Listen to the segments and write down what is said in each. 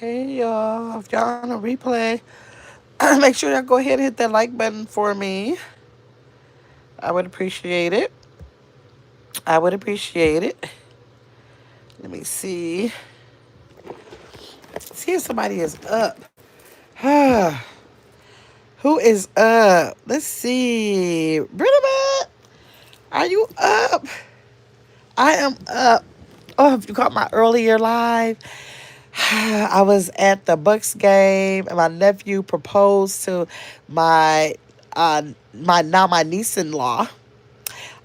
Hey y'all, if y'all on a replay, make sure y'all go ahead and hit that like button for me. I would appreciate it. I would appreciate it. Let me see. See if somebody is up. Who is up? Let's see. Britta, are you up? I am up. Oh, if you caught my earlier live, I was at the Bucks game and my nephew proposed to my my niece-in-law.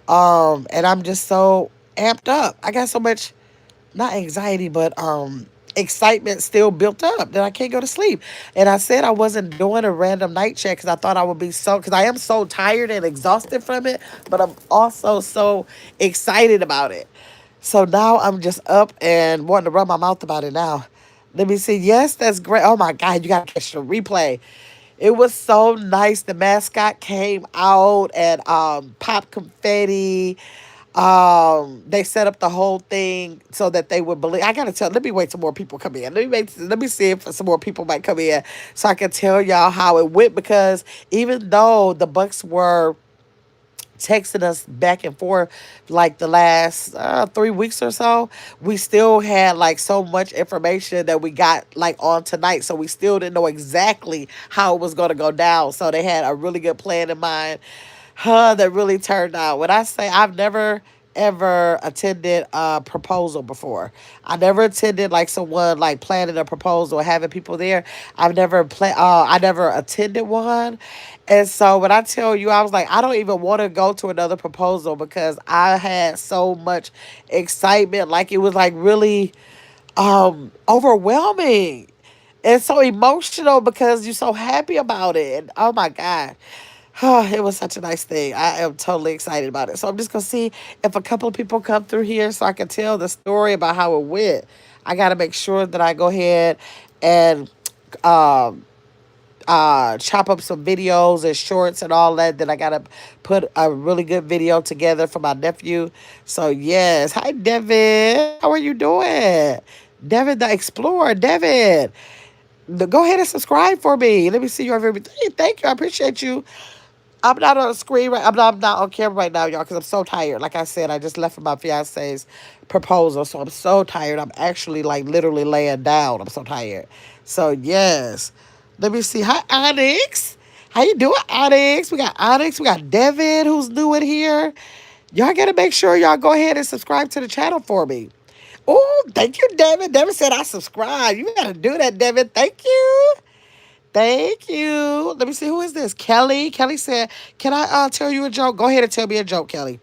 And I'm just so amped up. I got so much, not anxiety, but excitement still built up that I can't go to sleep. And I said I wasn't doing a random night check because I thought I would be so, because I am so tired and exhausted from it, but I'm also so excited about it. So now I'm just up and wanting to run my mouth about it now. Let me see. Yes, that's great. Oh my God, you got to catch the replay. It was so nice. The mascot came out and popped confetti. They set up the whole thing so that they would believe. I gotta tell. Let me wait till more people come in. Let me see if some more people might come in so I can tell y'all how it went. Because even though the Bucks were texting us back and forth like the last 3 weeks or so, we still had like so much information that we got like on tonight, so we still didn't know exactly how it was going to go down. So they had a really good plan in mind, that really turned out. When I say I've never ever attended a proposal before. I never attended like someone like planning a proposal or having people there. I never attended one. And so when I tell you, I was like, I don't even want to go to another proposal because I had so much excitement. Like it was like really overwhelming and so emotional because you're so happy about it. And oh my God. It was such a nice thing. I am totally excited about it. So I'm just gonna see if a couple of people come through here so I can tell the story about how it went. I gotta make sure that I go ahead and um chop up some videos and shorts and all that. Then I gotta put a really good video together for my nephew. So yes, hi Devin, how are you doing? Devin the Explorer, Devin. Go ahead and subscribe for me. Let me see your everything. Thank you. I appreciate you. I'm not on the screen right. I'm not on camera right now, y'all, because I'm so tired. Like I said, I just left for my fiance's proposal, so I'm so tired. I'm actually like literally laying down. I'm so tired. So yes, let me see. Hi, Onyx. How you doing, Onyx? We got Onyx. We got Devin, who's new in here. Y'all gotta make sure y'all go ahead and subscribe to the channel for me. Oh, thank you, Devin. Devin said I subscribe. You gotta do that, Devin. Thank you. Thank you. Let me see, who is this? Kelly. Kelly said, "Can I tell you a joke?" Go ahead and tell me a joke, Kelly.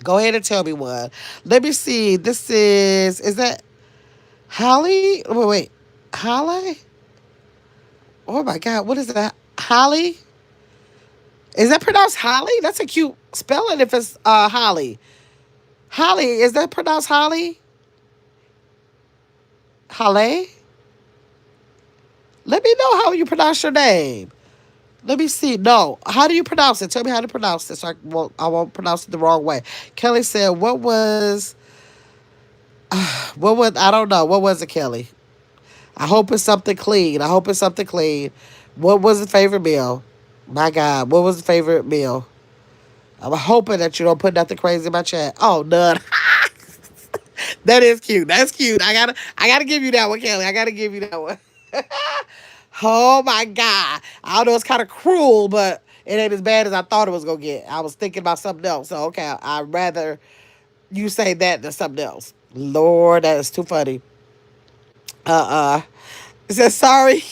Go ahead and tell me one. Let me see. This is that Holly? Wait. Holly? Oh my God. What is that? Holly? Is that pronounced Holly? That's a cute spelling if it's Holly. Holly, is that pronounced Holly? Holly? Let me know how you pronounce your name. Let me see. No. How do you pronounce it? Tell me how to pronounce it so I won't pronounce it the wrong way. Kelly said, I don't know. What was it, Kelly? I hope it's something clean. I hope it's something clean. What was the favorite meal? My God, what was the favorite meal? I'm hoping that you don't put nothing crazy in my chat. Oh, none. That is cute. That's cute. I gotta give you that one, Kelly. I gotta give you that one. Oh my God. I know it's kind of cruel, but it ain't as bad as I thought it was gonna get. I was thinking about something else. So okay, I'd rather you say that than something else. Lord, that is too funny. Uh-uh. It says sorry.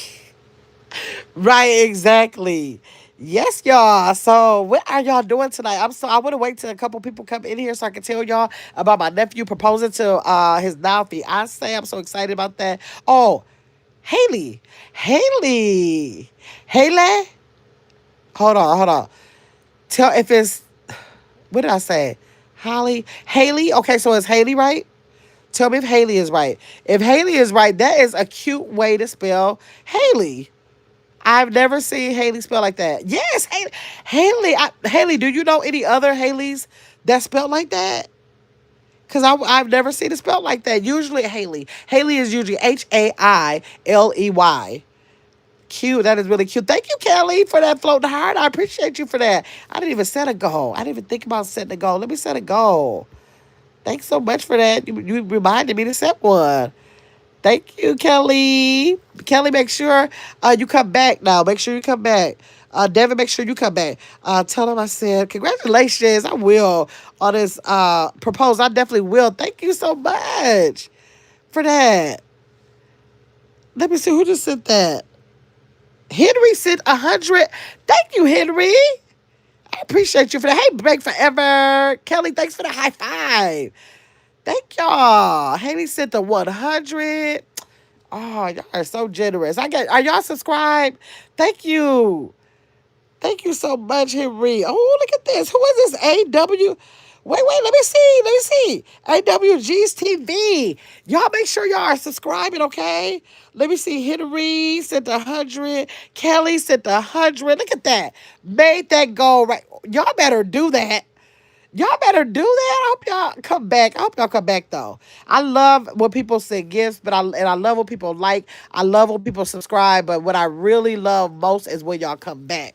Right, exactly. Yes, y'all. So, what are y'all doing tonight? I want to wait till a couple people come in here so I can tell y'all about my nephew proposing to his now fiance. I'm so excited about that. Oh, Haley. Haley. Haley. Hold on, hold on. Tell if it's what did I say? Holly. Haley. Okay, so it's Haley, right? Tell me if Haley is right. If Haley is right, that is a cute way to spell Haley. I've never seen Haley spell like that. Yes, Haley. Haley, do you know any other Haleys that spell like that? Because I've never seen it spelled like that. Usually Haley. Haley is usually Hailey. Cute. That is really cute. Thank you, Kelly, for that floating heart. I appreciate you for that. I didn't even set a goal. I didn't even think about setting a goal. Let me set a goal. Thanks so much for that. You reminded me to set one. Thank you, Kelly. Kelly, make sure you come back now. Make sure you come back. Devin, make sure you come back. Tell him I said, congratulations. I will on this proposal. I definitely will. Thank you so much for that. Let me see who just said that. Henry sent 100. Thank you, Henry. I appreciate you for that. Hey, Break Forever. Kelly, thanks for the high five. Thank y'all. Haley sent the 100. Oh, y'all are so generous. Are y'all subscribed? Thank you. Thank you so much, Henry. Oh, look at this. Who is this? AW. Wait, let me see. Let me see. AWG's TV. Y'all make sure y'all are subscribing, okay? Let me see. Henry sent 100. Kelly sent 100. Look at that. Made that goal right. Y'all better do that. Y'all better do that. I hope y'all come back. I hope y'all come back though. I love when people send gifts, I love when people like. I love when people subscribe, but what I really love most is when y'all come back.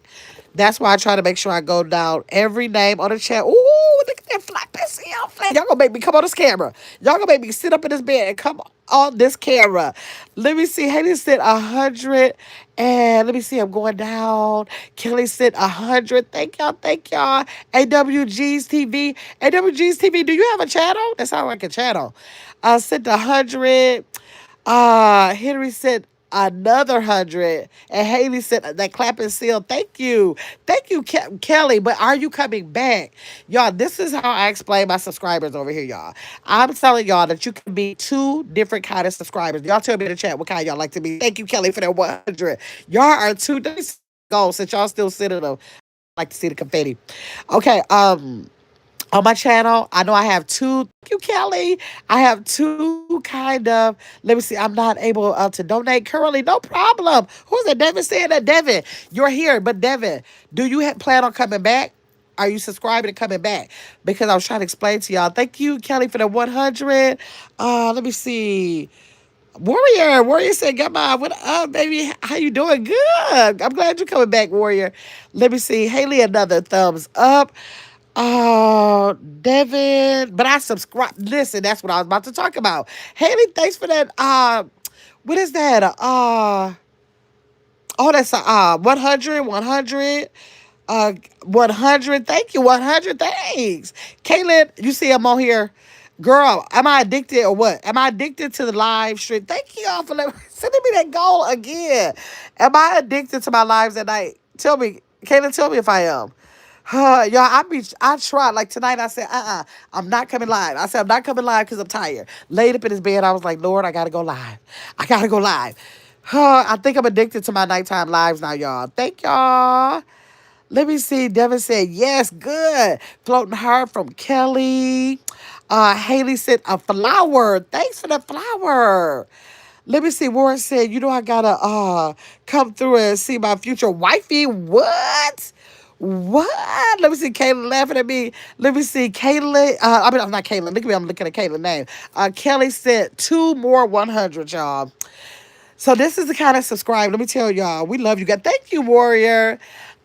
That's why I try to make sure I go down every name on the chat. Ooh, look at that flat pussy outfit. Y'all gonna make me come on this camera. Y'all gonna make me sit up in this bed and come on this camera. Let me see. Haley said 100. And let me see. I'm going down. Kelly said 100. Thank y'all. Thank y'all. AWG's TV. AWG's TV. Do you have a channel? That sounds like a channel. Said 100. Henry said another 100, and Haley said that clapping seal. Thank you, Kelly. But are you coming back, y'all? This is how I explain my subscribers over here, y'all. I'm telling y'all that you can be two different kind of subscribers. Y'all tell me in the chat what kind y'all like to be. Thank you, Kelly, for that 100. Y'all are two. Let me go since y'all still sitting them. I like to see the confetti. Okay. On my channel, I know I have two. Thank you, Kelly. I have two kind of. Let me see. I'm not able to donate currently. No problem. Who's that? Devin saying that. Devin, you're here, but Devin, do you plan on coming back? Are you subscribing and coming back? Because I was trying to explain to y'all. Thank you, Kelly, for the 100. Let me see. Warrior said, "Got my what up, baby? How you doing? Good. I'm glad you're coming back, Warrior. Let me see. Haley, another thumbs up. Oh, Devin. But I subscribe. Listen, that's what I was about to talk about. Haley, thanks for that. What is that? Oh, that's 100, 100. 100. Thank you, 100. Thanks. Caitlin, you see I'm on here. Girl, am I addicted or what? Am I addicted to the live stream? Thank you all for sending me that goal again. Am I addicted to my lives at night? Tell me, Caitlin, tell me if I am. Y'all, I tried. Like tonight, I said, I'm not coming live. I said, I'm not coming live because I'm tired. Laid up in his bed, I was like, Lord, I gotta go live. I gotta go live. I think I'm addicted to my nighttime lives now, y'all. Thank y'all. Let me see. Devin said, yes, good. Floating heart from Kelly. Haley said, a flower. Thanks for the flower. Let me see. Warren said, I gotta come through and see my future wifey. What? What? Let me see. Kayla laughing at me. Let me see. Kayla. I'm not Kayla. Look at me. I'm looking at Kayla's name. Kelly said two more 100, y'all. So this is the kind of subscribe. Let me tell y'all, we love you guys. Thank you, Warrior.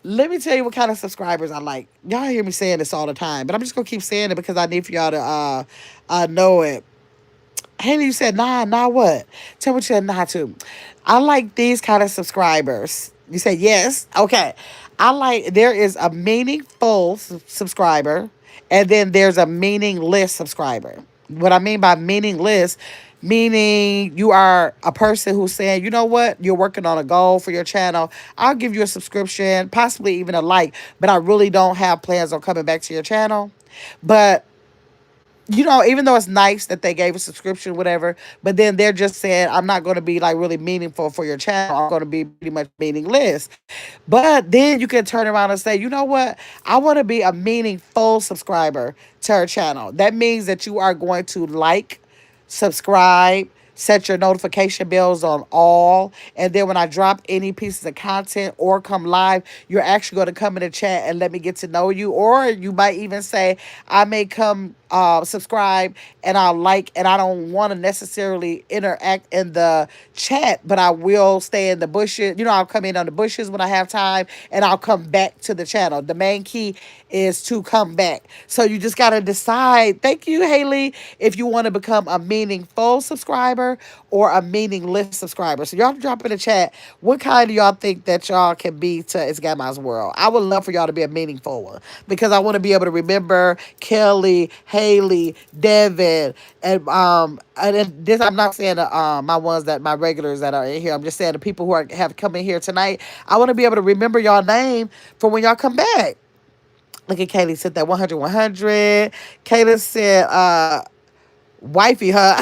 Let me tell you what kind of subscribers I like. Y'all hear me saying this all the time, but I'm just gonna keep saying it because I need for y'all to know it. Haley, you said nah, what? Tell me what you said nah to. I like these kind of subscribers. You said yes? Okay. There is a meaningful subscriber, and then there's a meaningless subscriber. What I mean by meaningless, meaning you are a person who's saying, you know what, you're working on a goal for your channel. I'll give you a subscription, possibly even a like, but I really don't have plans on coming back to your channel. But even though it's nice that they gave a subscription, whatever, but then they're just saying, I'm not going to be like really meaningful for your channel. I'm going to be pretty much meaningless. But then you can turn around and say, you know what? I want to be a meaningful subscriber to her channel. That means that you are going to like, subscribe, set your notification bells on all. And then when I drop any pieces of content or come live, you're actually going to come in the chat and let me get to know you. Or you might even say, I may come subscribe and I'll like, and I don't want to necessarily interact in the chat, but I will stay in the bushes. You know, I'll come in on the bushes when I have time, and I'll come back to the channel. The main key is to come back. So you just got to decide. Thank you, Haley, if you want to become a meaningful subscriber or a meaningless subscriber. So y'all drop in the chat what kind do y'all think that y'all can be to It's Grandma's World. I would love for y'all to be a meaningful one because I want to be able to remember Kelly, Haley, Devin, and then this I'm not saying my ones that my regulars that are in here. I'm just saying the people who have come in here tonight. I want to be able to remember y'all name for when y'all come back. Look at Kaylee said that 100 100. Kayla said wifey, huh?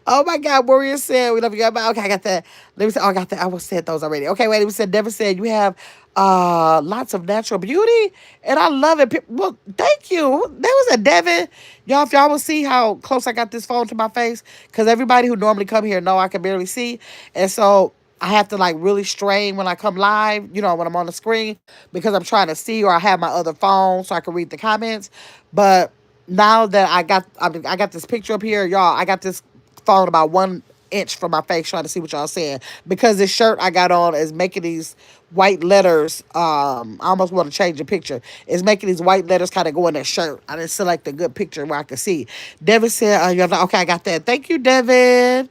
Oh my God, Warrior said we love you. Okay, I got that. Let me say, oh, I got that. I was said those already. Okay, wait. We said Never said you have lots of natural beauty, and I love it. Well, thank you. There was a Devin. Y'all, if y'all will see how close I got this phone to my face, because everybody who normally come here know I can barely see, and so I have to like really strain when I come live, you know, when I'm on the screen because I'm trying to see, or I have my other phone so I can read the comments. But now that I got this picture up here, y'all, I got this phone about 1 inch from my face trying to see what y'all saying because this shirt I got on is making these white letters. I almost want to change the picture. It's making these white letters kind of go in that shirt. I didn't select a good picture where I could see. Devin said, you have okay, I got that. Thank you, Devin.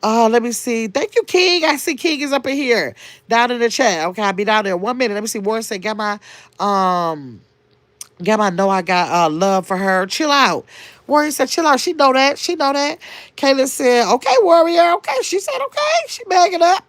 Let me see. Thank you, King. I see King is up in here, down in the chat. Okay, I'll be down there 1 minute. Let me see. Warren said, um, Grandma know I got love for her. Chill out. Warrior said, chill out. She know that. She know that. Kayla said, okay, Warrior. Okay. She said, okay. She bagging up.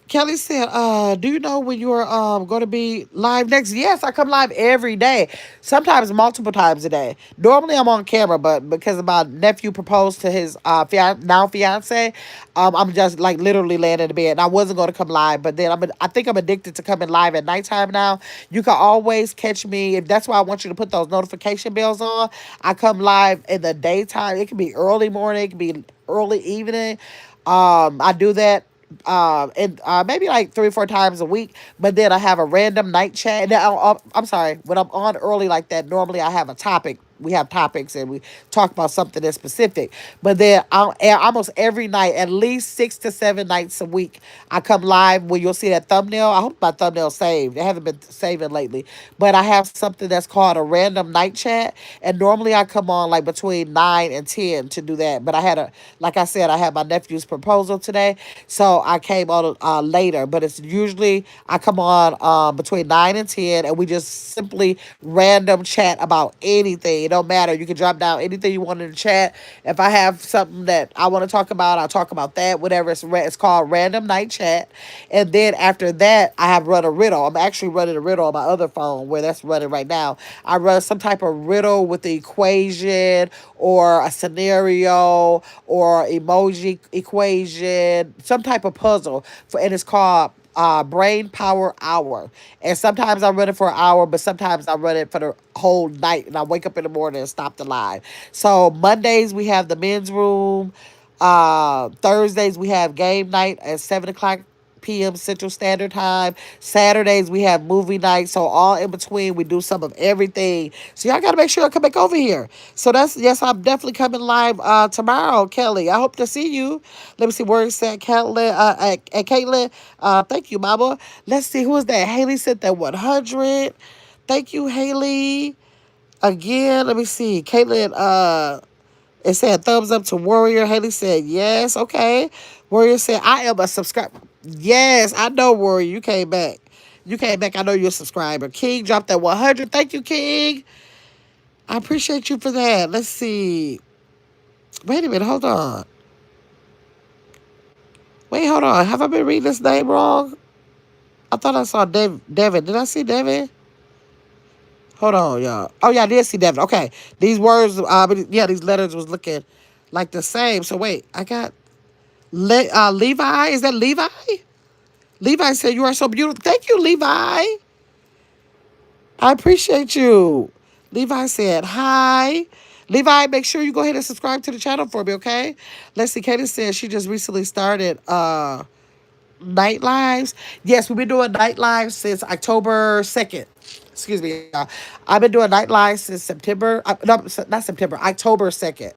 Kelly said, do you know when you're going to be live next? Yes, I come live every day, sometimes multiple times a day. Normally I'm on camera, but because my nephew proposed to his now fiance, I'm just like literally laying in the bed. And I wasn't going to come live, but then I think I'm addicted to coming live at nighttime now. You can always catch me. If that's why I want you to put those notification bells on. I come live in the daytime. It can be early morning, it can be early evening. I do that and maybe like 3 or 4 times a week. But then I have a random night chat. And I'm sorry, when I'm on early like that, normally I have a topic. We have topics and we talk about something that's specific. But then almost every night, at least 6 to 7 nights a week, I come live where you'll see that thumbnail. I hope my thumbnail saved. It hasn't been saving lately. But I have something that's called a random night chat. And normally I come on like between 9 and 10 to do that. But like I said, I had my nephew's proposal today. So I came on later. But it's usually I come on between 9 and 10 and we just simply random chat about anything. It don't matter. You can drop down anything you want in the chat. If I have something that I want to talk about, I'll talk about that. Whatever. It's called Random Night Chat. And then after that, I have run a riddle. I'm actually running a riddle on my other phone where that's running right now. I run some type of riddle with the equation or a scenario or emoji equation, some type of puzzle and it's called brain power hour. And sometimes I run it for an hour, but sometimes I run it for the whole night and I wake up in the morning and stop the live. So Mondays we have the men's room. Thursdays we have game night at 7 o'clock p.m. Central Standard Time. Saturdays we have movie night. So all in between we do some of everything. So y'all gotta make sure I come back over here. So that's yes, I'm definitely coming live tomorrow, Kelly. I hope to see you. Let me see where it's at, Caitlin. Caitlin. Thank you, Mama. Let's see who is that. Haley said that 100. Thank you, Haley. Again, let me see. Caitlin. It said thumbs up to Warrior. Haley said yes. Okay. Warrior said I am a subscriber. Yes, I know, Warrior. You came back. You came back. I know you're a subscriber. King dropped that 100. Thank you, King. I appreciate you for that. Let's see. Wait a minute. Hold on. Wait, hold on. Have I been reading this name wrong? I thought I saw Devin. Did I see Devin? Hold on, y'all. Oh, yeah, I did see Devin. Okay. These words, yeah, these letters was looking like the same. So, wait. I got Levi. Is that Levi? Levi said, you are so beautiful. Thank you, Levi. I appreciate you. Levi said, hi. Levi, make sure you go ahead and subscribe to the channel for me, okay? Let's see. Katie said she just recently started night lives. Yes, we've been doing night lives since October 2nd. excuse me, y'all. I've been doing night lives since September. No, not September. October 2nd.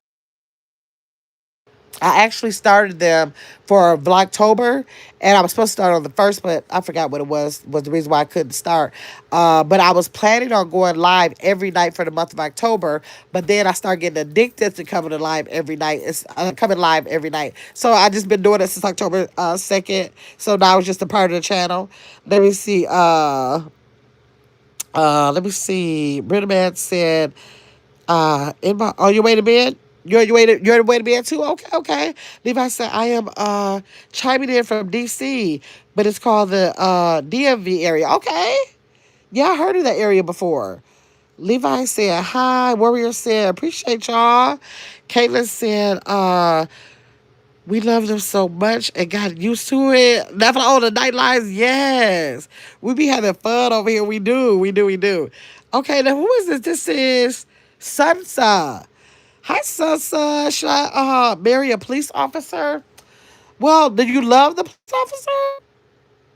I actually started them for Vlogtober, and I was supposed to start on the first, but I forgot what it was the reason why I couldn't start. But I was planning on going live every night for the month of October, but then I started getting addicted to coming to live every night. It's coming live every night. So I just been doing it since October 2nd. So now it's just a part of the channel. Let me see. Let me see. Britta Man said, on your way to bed? You're on your way to bed too? Okay, okay. Levi said, I am chiming in from DC, but it's called the DMV area. Okay. Yeah, I heard of that area before. Levi said, hi. Warrior said, appreciate y'all. Caitlin said, we love them so much and got used to it. That's all the night lives. Yes. We be having fun over here. We do. We do. We do. Okay, now who is this? This is Sansa. Hi, Sansa. Should I marry a police officer? Well, do you love the police officer?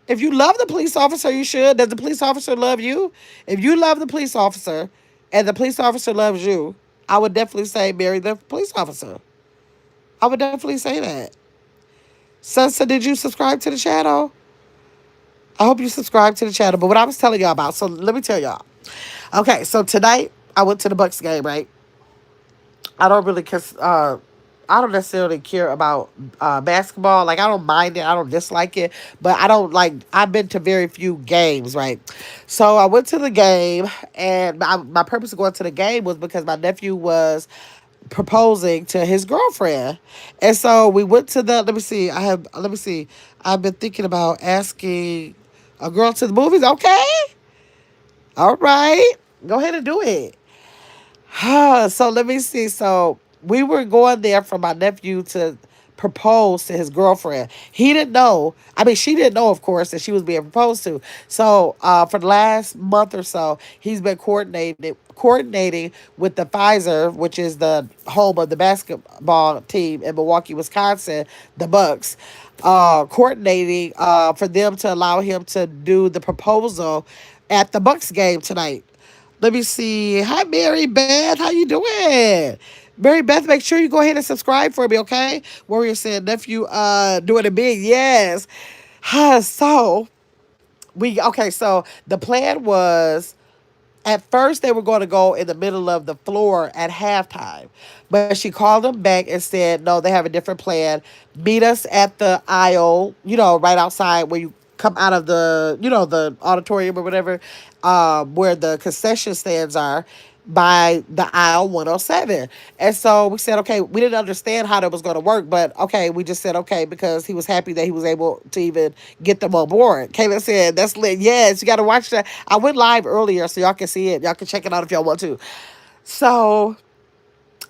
If you love the police officer, you should. Does the police officer love you? If you love the police officer and the police officer loves you, I would definitely say marry the police officer. I would definitely say that. Sansa, did you subscribe to the channel? I hope you subscribe to the channel. But what I was telling y'all about, so let me tell y'all. Okay, so tonight I went to the Bucks game, right? I don't really I don't necessarily care about basketball. Like, I don't mind it. I don't dislike it. But I don't like, I've been to very few games, right? So I went to the game, and my purpose of going to the game was because my nephew was proposing to his girlfriend. And so we went to the, let me see. I've been thinking about asking a girl to the movies. Okay. All right. Go ahead and do it. So let me see. So we were going there for my nephew to propose to his girlfriend. He didn't know. I mean, she didn't know, of course, that she was being proposed to. So for the last month or so, he's been coordinating with the Pfizer, which is the home of the basketball team in Milwaukee, Wisconsin, the Bucks. Coordinating for them to allow him to do the proposal at the Bucks game tonight. Let me see. Hi, Mary Beth. How you doing? Mary Beth, make sure you go ahead and subscribe for me, okay? Warrior said, nephew, doing it big. Yes. So so the plan was, at first they were going to go in the middle of the floor at halftime, but she called them back and said, no, they have a different plan. Meet us at the aisle, right outside where you come out of the, the auditorium or whatever, where the concession stands are, by the aisle 107. And so we said, okay, we didn't understand how that was going to work, but okay, we just said, okay, because he was happy that he was able to even get them on board. Kayla said, that's lit. Yes, you got to watch that. I went live earlier so y'all can see it. Y'all can check it out if y'all want to. So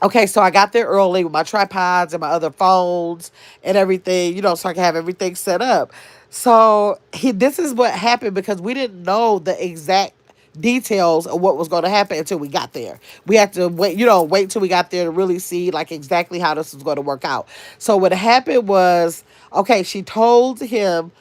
okay, so I got there early with my tripods and my other phones and everything, so I can have everything set up. So this is what happened because we didn't know the exact details of what was going to happen until we got there. We had to wait till we got there to really see like exactly how this was going to work out. So what happened was, okay, she told him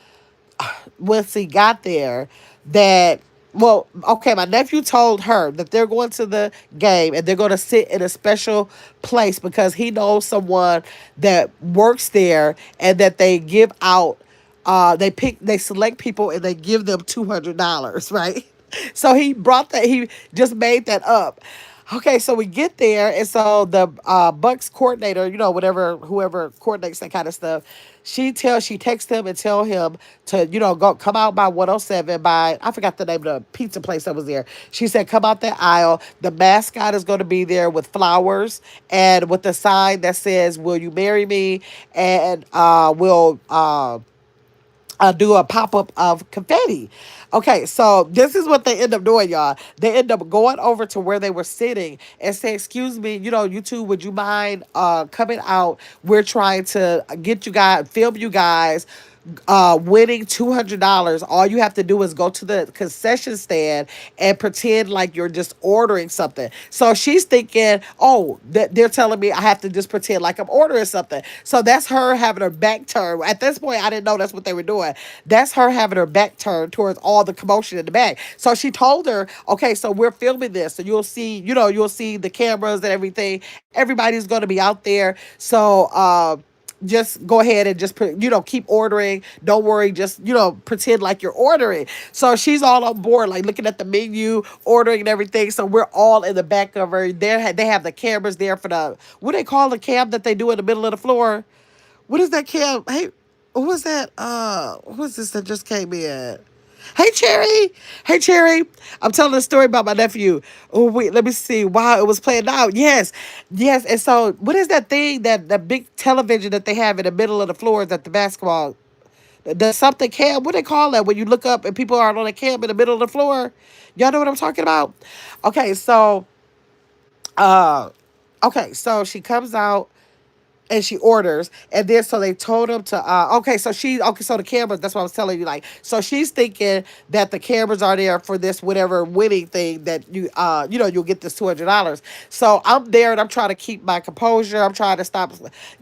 once he got there that, well, okay, my nephew told her that they're going to the game and they're going to sit in a special place because he knows someone that works there and that they give out, they select people and they give them $200, right? So he just made that up. Okay, so we get there, and so the Bucks coordinator, whoever coordinates that kind of stuff, she texts him and tell him to, go come out by 107 by, I forgot the name of the pizza place that was there. She said, come out that aisle. The mascot is going to be there with flowers and with a sign that says, will you marry me? And we'll do a pop-up of confetti. Okay, so this is what they end up doing, y'all. They end up going over to where they were sitting and say, excuse me, you two, would you mind coming out? We're trying to get you guys, film you guys. winning $200. All you have to do is go to the concession stand and pretend like you're just ordering something. So she's thinking, oh, they're telling me I have to just pretend like I'm ordering something. So that's her having her back turned. At this point, I didn't know that's what they were doing. That's her having her back turned towards all the commotion in the back. So she told her, okay, so we're filming this. So you'll see, you'll see the cameras and everything. Everybody's going to be out there. So, just go ahead and just put, keep ordering. Don't worry, just, pretend like you're ordering. So she's all on board, like looking at the menu, ordering and everything. So we're all in the back of her. They have the cameras there for the, what do they call the cam that they do in the middle of the floor? What is that cam? Hey, who was that? Who is this that just came in? Hey Cherry, hey Cherry. I'm telling a story about my nephew. Oh wait, let me see. Wow, it was playing out. Yes, yes. And so, what is that thing that the big television that they have in the middle of the floors at the basketball? The something cam. What they call that when you look up and people are on a cam in the middle of the floor? Y'all know what I'm talking about? Okay, so uh, so she comes out and she orders, and then so they told him to so the cameras, that's what I was telling you, like, so she's thinking that the cameras are there for this whatever winning thing that you'll get this $200. So I'm there and I'm trying to keep my composure. I'm trying to stop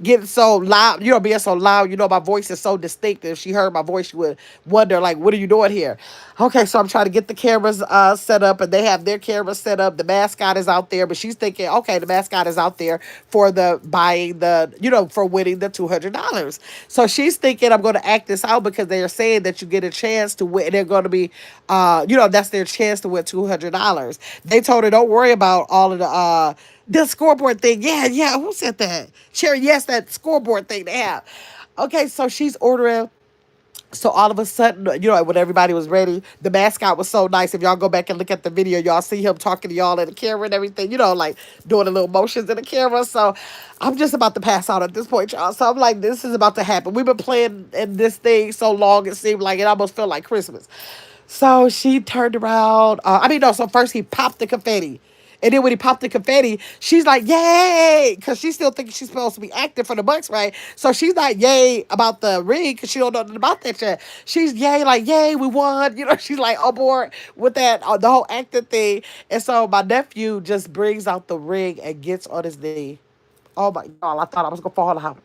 getting so loud, being so loud. My voice is so distinct. If she heard my voice, she would wonder, like, what are you doing here? Okay, so I'm trying to get the cameras set up, and they have their cameras set up. The mascot is out there, but she's thinking, okay, the mascot is out there for the buying the, for winning the $200. So she's thinking, I'm going to act this out because they are saying that you get a chance to win. They're going to be, that's their chance to win $200. They told her, don't worry about all of the scoreboard thing. Yeah, yeah. Who said that? Sherry, yes, that scoreboard thing they have. Okay, so she's ordering. So all of a sudden, when everybody was ready, the mascot was so nice. If y'all go back and look at the video, y'all see him talking to y'all in the camera and everything, like doing the little motions in the camera. So I'm just about to pass out at this point, y'all. So I'm like, this is about to happen. We've been playing in this thing so long, it seemed like it almost felt like Christmas. So she turned around. No, so first he popped the confetti. And then when he popped the confetti, she's like, yay! Because she still thinks she's supposed to be acting for the Bucks, right? So she's not yay about the ring because she don't know nothing about that shit. She's yay, like, yay, we won. She's like on board with that, the whole acting thing. And so my nephew just brings out the ring and gets on his knee. Oh my God, I thought I was gonna fall out.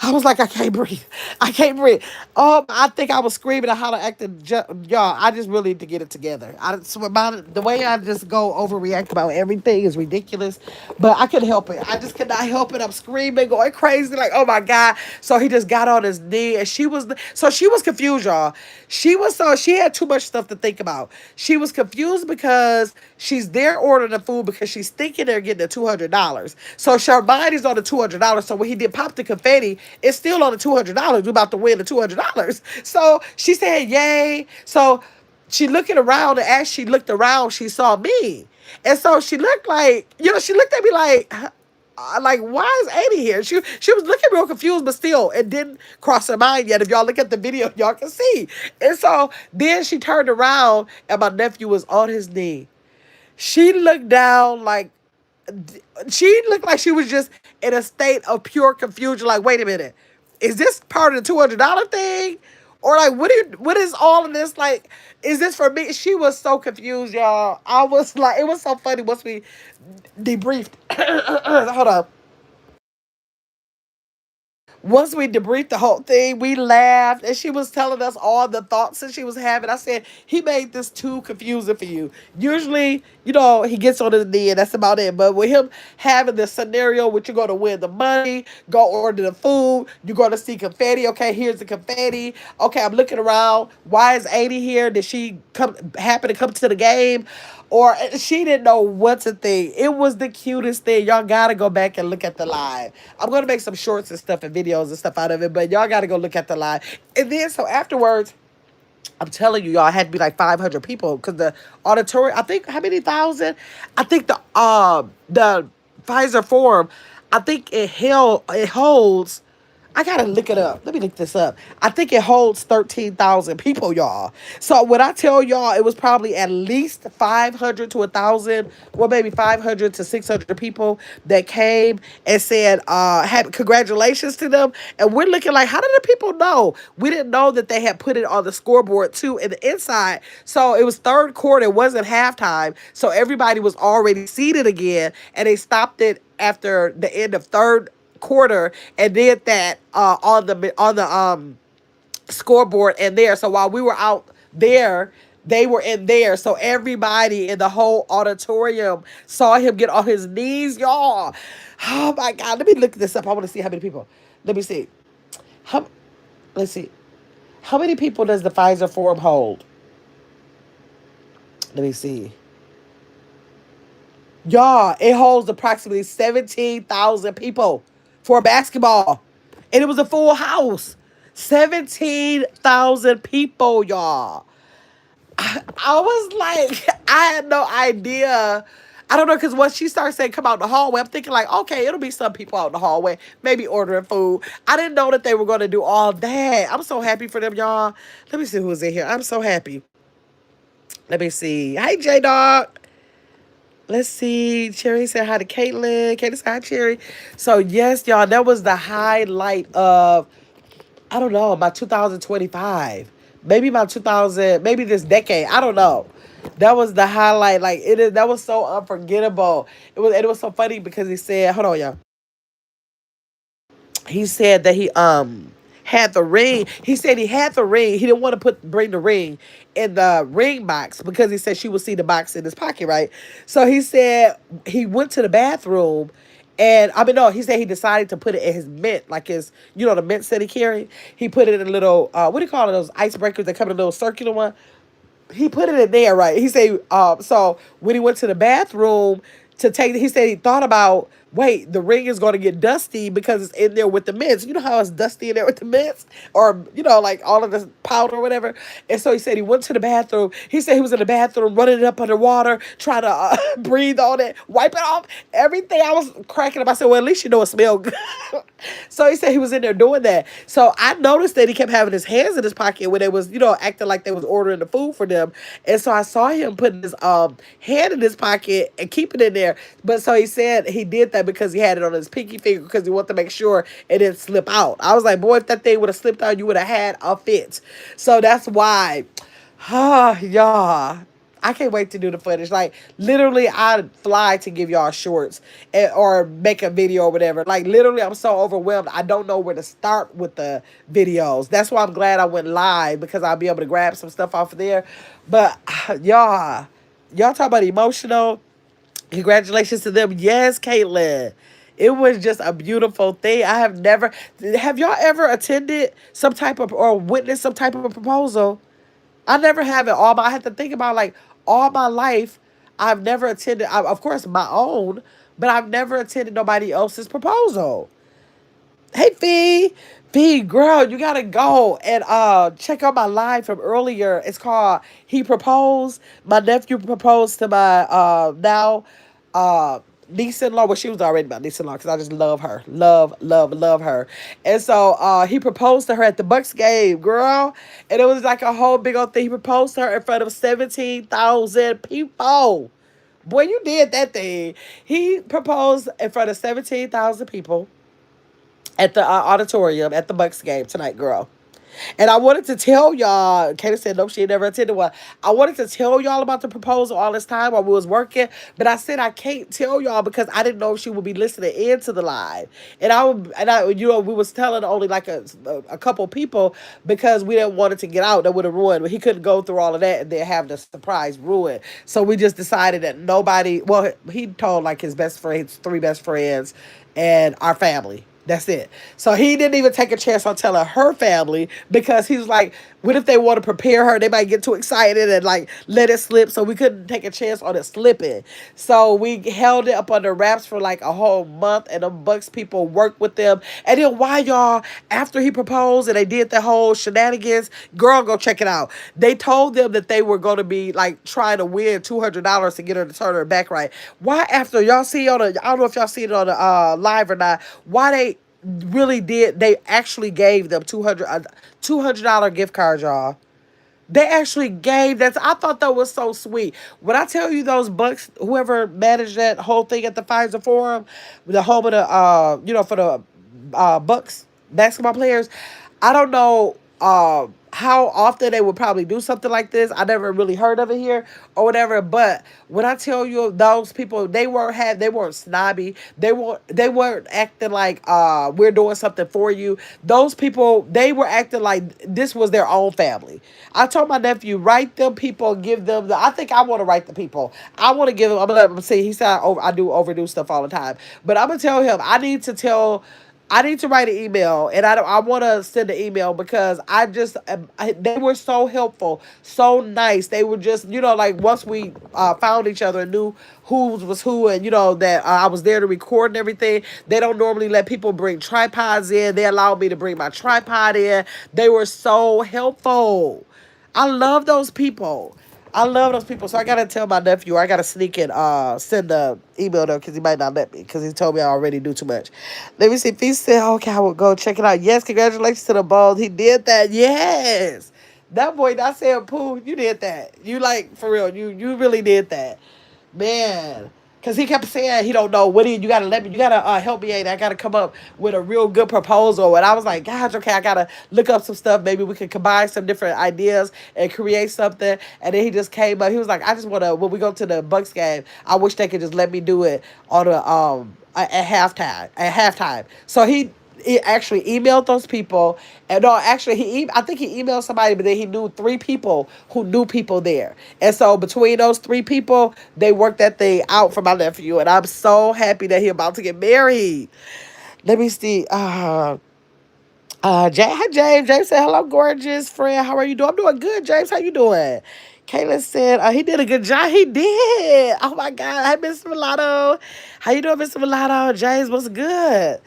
I was like, I can't breathe. I can't breathe. Oh, I think I was screaming at how to act. Y'all, I just really need to get it together. The way I just go overreact about everything is ridiculous, but I couldn't help it. I just could not help it. I'm screaming, going crazy, like, oh my God. So he just got on his knee, and she was confused, y'all. She had too much stuff to think about. She was confused because she's there ordering the food because she's thinking they're getting the $200. So her mind is on the $200. So when he did pop the confetti, it's still on the $200. We're about to win the $200. So she said, yay. So she looking around, and as she looked around, she saw me. And so she looked like, she looked at me like, why is Annie here? She was looking real confused, but still, it didn't cross her mind yet. If y'all look at the video, y'all can see. And so then she turned around, and my nephew was on his knee. She looked down like, she looked like she was just in a state of pure confusion. Like, wait a minute, is this part of the $200 thing, or like what is all of this? Like, is this for me? She was so confused, y'all. I was like, it was so funny once we debriefed. Hold up. Once we debriefed the whole thing, we laughed, and she was telling us all the thoughts that she was having. I said, he made this too confusing for you. Usually, he gets on his knee and that's about it. But with him having this scenario where you're going to win the money, go order the food, you're going to see confetti. Okay, here's the confetti. Okay, I'm looking around. Why is Adi here? Did she happen to come to the game? Or she didn't know what to think. It was the cutest thing. Y'all gotta go back and look at the live. I'm gonna make some shorts and stuff and videos and stuff out of it, but y'all gotta go look at the live. And then so afterwards, I'm telling you, y'all had to be like 500 people because the auditorium. I think how many thousand? I think the Pfizer Forum. I think it holds. I gotta look it up. Let me look this up. I think it holds 13,000 people, y'all. So when I tell y'all, it was probably at least 500 to 1,000, well maybe 500 to 600 people that came and said, "Happy congratulations" to them. And we're looking like, how did the people know? We didn't know that they had put it on the scoreboard too in the inside. So it was third quarter. It wasn't halftime. So everybody was already seated again, and they stopped it after the end of third quarter and did that on the scoreboard in there. So while we were out there, they were in there. So everybody in the whole auditorium saw him get on his knees, y'all. Oh my God. Let me look this up. I want to see how many people. Let me see. How, let's see. How many people does the Pfizer Forum hold? Let me see. Y'all, it holds approximately 17,000 people for basketball. And it was a full house. 17,000 people, y'all. I was like, I had no idea. I don't know, because once she started saying come out the hallway, I'm thinking like, okay, it'll be some people out in the hallway, maybe ordering food. I didn't know that they were going to do all that. I'm so happy for them, y'all. Let me see who's in here. I'm so happy. Let me see. Hey, J Dog. Let's see. Cherry said hi to Caitlin. Caitlin said hi, Cherry. So, yes, y'all, that was the highlight of, I don't know, my 2025. Maybe my 2000, maybe this decade. I don't know. That was the highlight. Like, it is, that was so unforgettable. It was so funny because he said, hold on, y'all. He said that he had the ring. He said he had the ring. He didn't want to bring the ring in the ring box because he said she would see the box in his pocket, right? So he said he went to the bathroom, and I mean no, he said he decided to put it in his mint, like his, the mints that he carried. He put it in a little what do you call it, those icebreakers that come in a little circular one. He put it in there, right? He said, so when he went to the bathroom to take, he said he thought about, wait, the ring is going to get dusty because it's in there with the mints. You know how it's dusty in there with the mints, or like all of the powder or whatever. And so he said he went to the bathroom. He said he was in the bathroom running it up underwater, trying to breathe on it, wipe it off, everything. I was cracking up. I said, well, at least it smelled good. So he said he was in there doing that. So I noticed that he kept having his hands in his pocket when they was, acting like they was ordering the food for them. And so I saw him putting his hand in his pocket and keeping it in there. But so he said he did that because he had it on his pinky finger because he wanted to make sure it didn't slip out. I was like, boy, if that thing would have slipped out, you would have had a fit. So that's why, y'all. I can't wait to do the footage. Like, literally, I'd fly to give y'all shorts or make a video or whatever. Like, literally, I'm so overwhelmed. I don't know where to start with the videos. That's why I'm glad I went live, because I'll be able to grab some stuff off of there. But, y'all talk about emotional. Congratulations to them. Yes, Caitlin. It was just a beautiful thing. Have y'all ever attended some type of, or witnessed some type of a proposal? I never have it I had to think about, like, all my life. I've never attended, of course, my own, but I've never attended nobody else's proposal. Hey, Fee. Fee, girl, you gotta go and check out my live from earlier. It's called He Proposed. My nephew proposed to my now niece-in-law. Well, she was already my niece-in-law because I just love her. Love, love, love her. And so he proposed to her at the Bucks game, girl. And it was like a whole big old thing. He proposed to her in front of 17,000 people. Boy, you did that thing. He proposed in front of 17,000 people at the auditorium at the Bucks game tonight, girl. And I wanted to tell y'all, Katie said no, she had never attended one. I wanted to tell y'all about the proposal all this time while we was working, but I said I can't tell y'all because I didn't know if she would be listening into the live. We was telling only like a couple people because we didn't want it to get out. That would have ruined. But he couldn't go through all of that and then have the surprise ruin. So we just decided that nobody. Well, he told like his best friends, three best friends, and our family. That's it. So he didn't even take a chance on telling her family because he was like, what if they want to prepare her? They might get too excited and like let it slip. So we couldn't take a chance on it slipping. So we held it up under wraps for like a whole month, and the Bucks people worked with them. And then why y'all, after he proposed and they did the whole shenanigans, girl, go check it out. They told them that they were going to be like trying to win $200 to get her to turn her back right. Why after y'all see on the, I don't know if y'all see it on the live or not, why they really did. They actually gave them $200 gift card, y'all. They actually gave that. I thought that was so sweet. When I tell you those Bucks, whoever managed that whole thing at the Pfizer Forum, the home of the for the Bucks basketball players, I don't know how often they would probably do something like this. I never really heard of it here or whatever. But when I tell you those people, they weren't snobby. They weren't acting like we're doing something for you. Those people, they were acting like this was their own family. I told my nephew, write them people, give them the. I think I want to write the people. I want to give them. I'm gonna let him see. He said I do overdo stuff all the time, but I'm gonna tell him I need to write an email, and I want to send an email because they were so helpful, so nice. They were just, like once we found each other and knew who was who, and that I was there to record and everything. They don't normally let people bring tripods in. They allowed me to bring my tripod in. They were so helpful. I love those people. I love those people. So I gotta tell my nephew. I gotta sneak and send the email though, because he might not let me, because he told me I already do too much. Let me see if he said, okay, I will go check it out. Yes, congratulations to the Bulls. He did that. Yes. That boy not saying poo. You did that. You, like, for real. You really did that. Man. Cause he kept saying he don't know what you gotta let me, you gotta help me, and I gotta come up with a real good proposal. And I was like, gosh, okay, I gotta look up some stuff. Maybe we could combine some different ideas and create something. And then he just came up. He was like, I just wanna, when we go to the Bucks game, I wish they could just let me do it on at halftime. So he actually emailed those people, and no, actually I think he emailed somebody, but then he knew three people who knew people there, and so between those three people, they worked that thing out for my nephew, and I'm so happy that he about to get married. Let me see. Hi James. James said, "Hello, gorgeous friend. How are you doing?" I'm doing good, James. How you doing? Kayla said, he did a good job. He did. Oh my God. Hi, Mr. Mulatto. How you doing, Mr. Mulatto? James, what's good?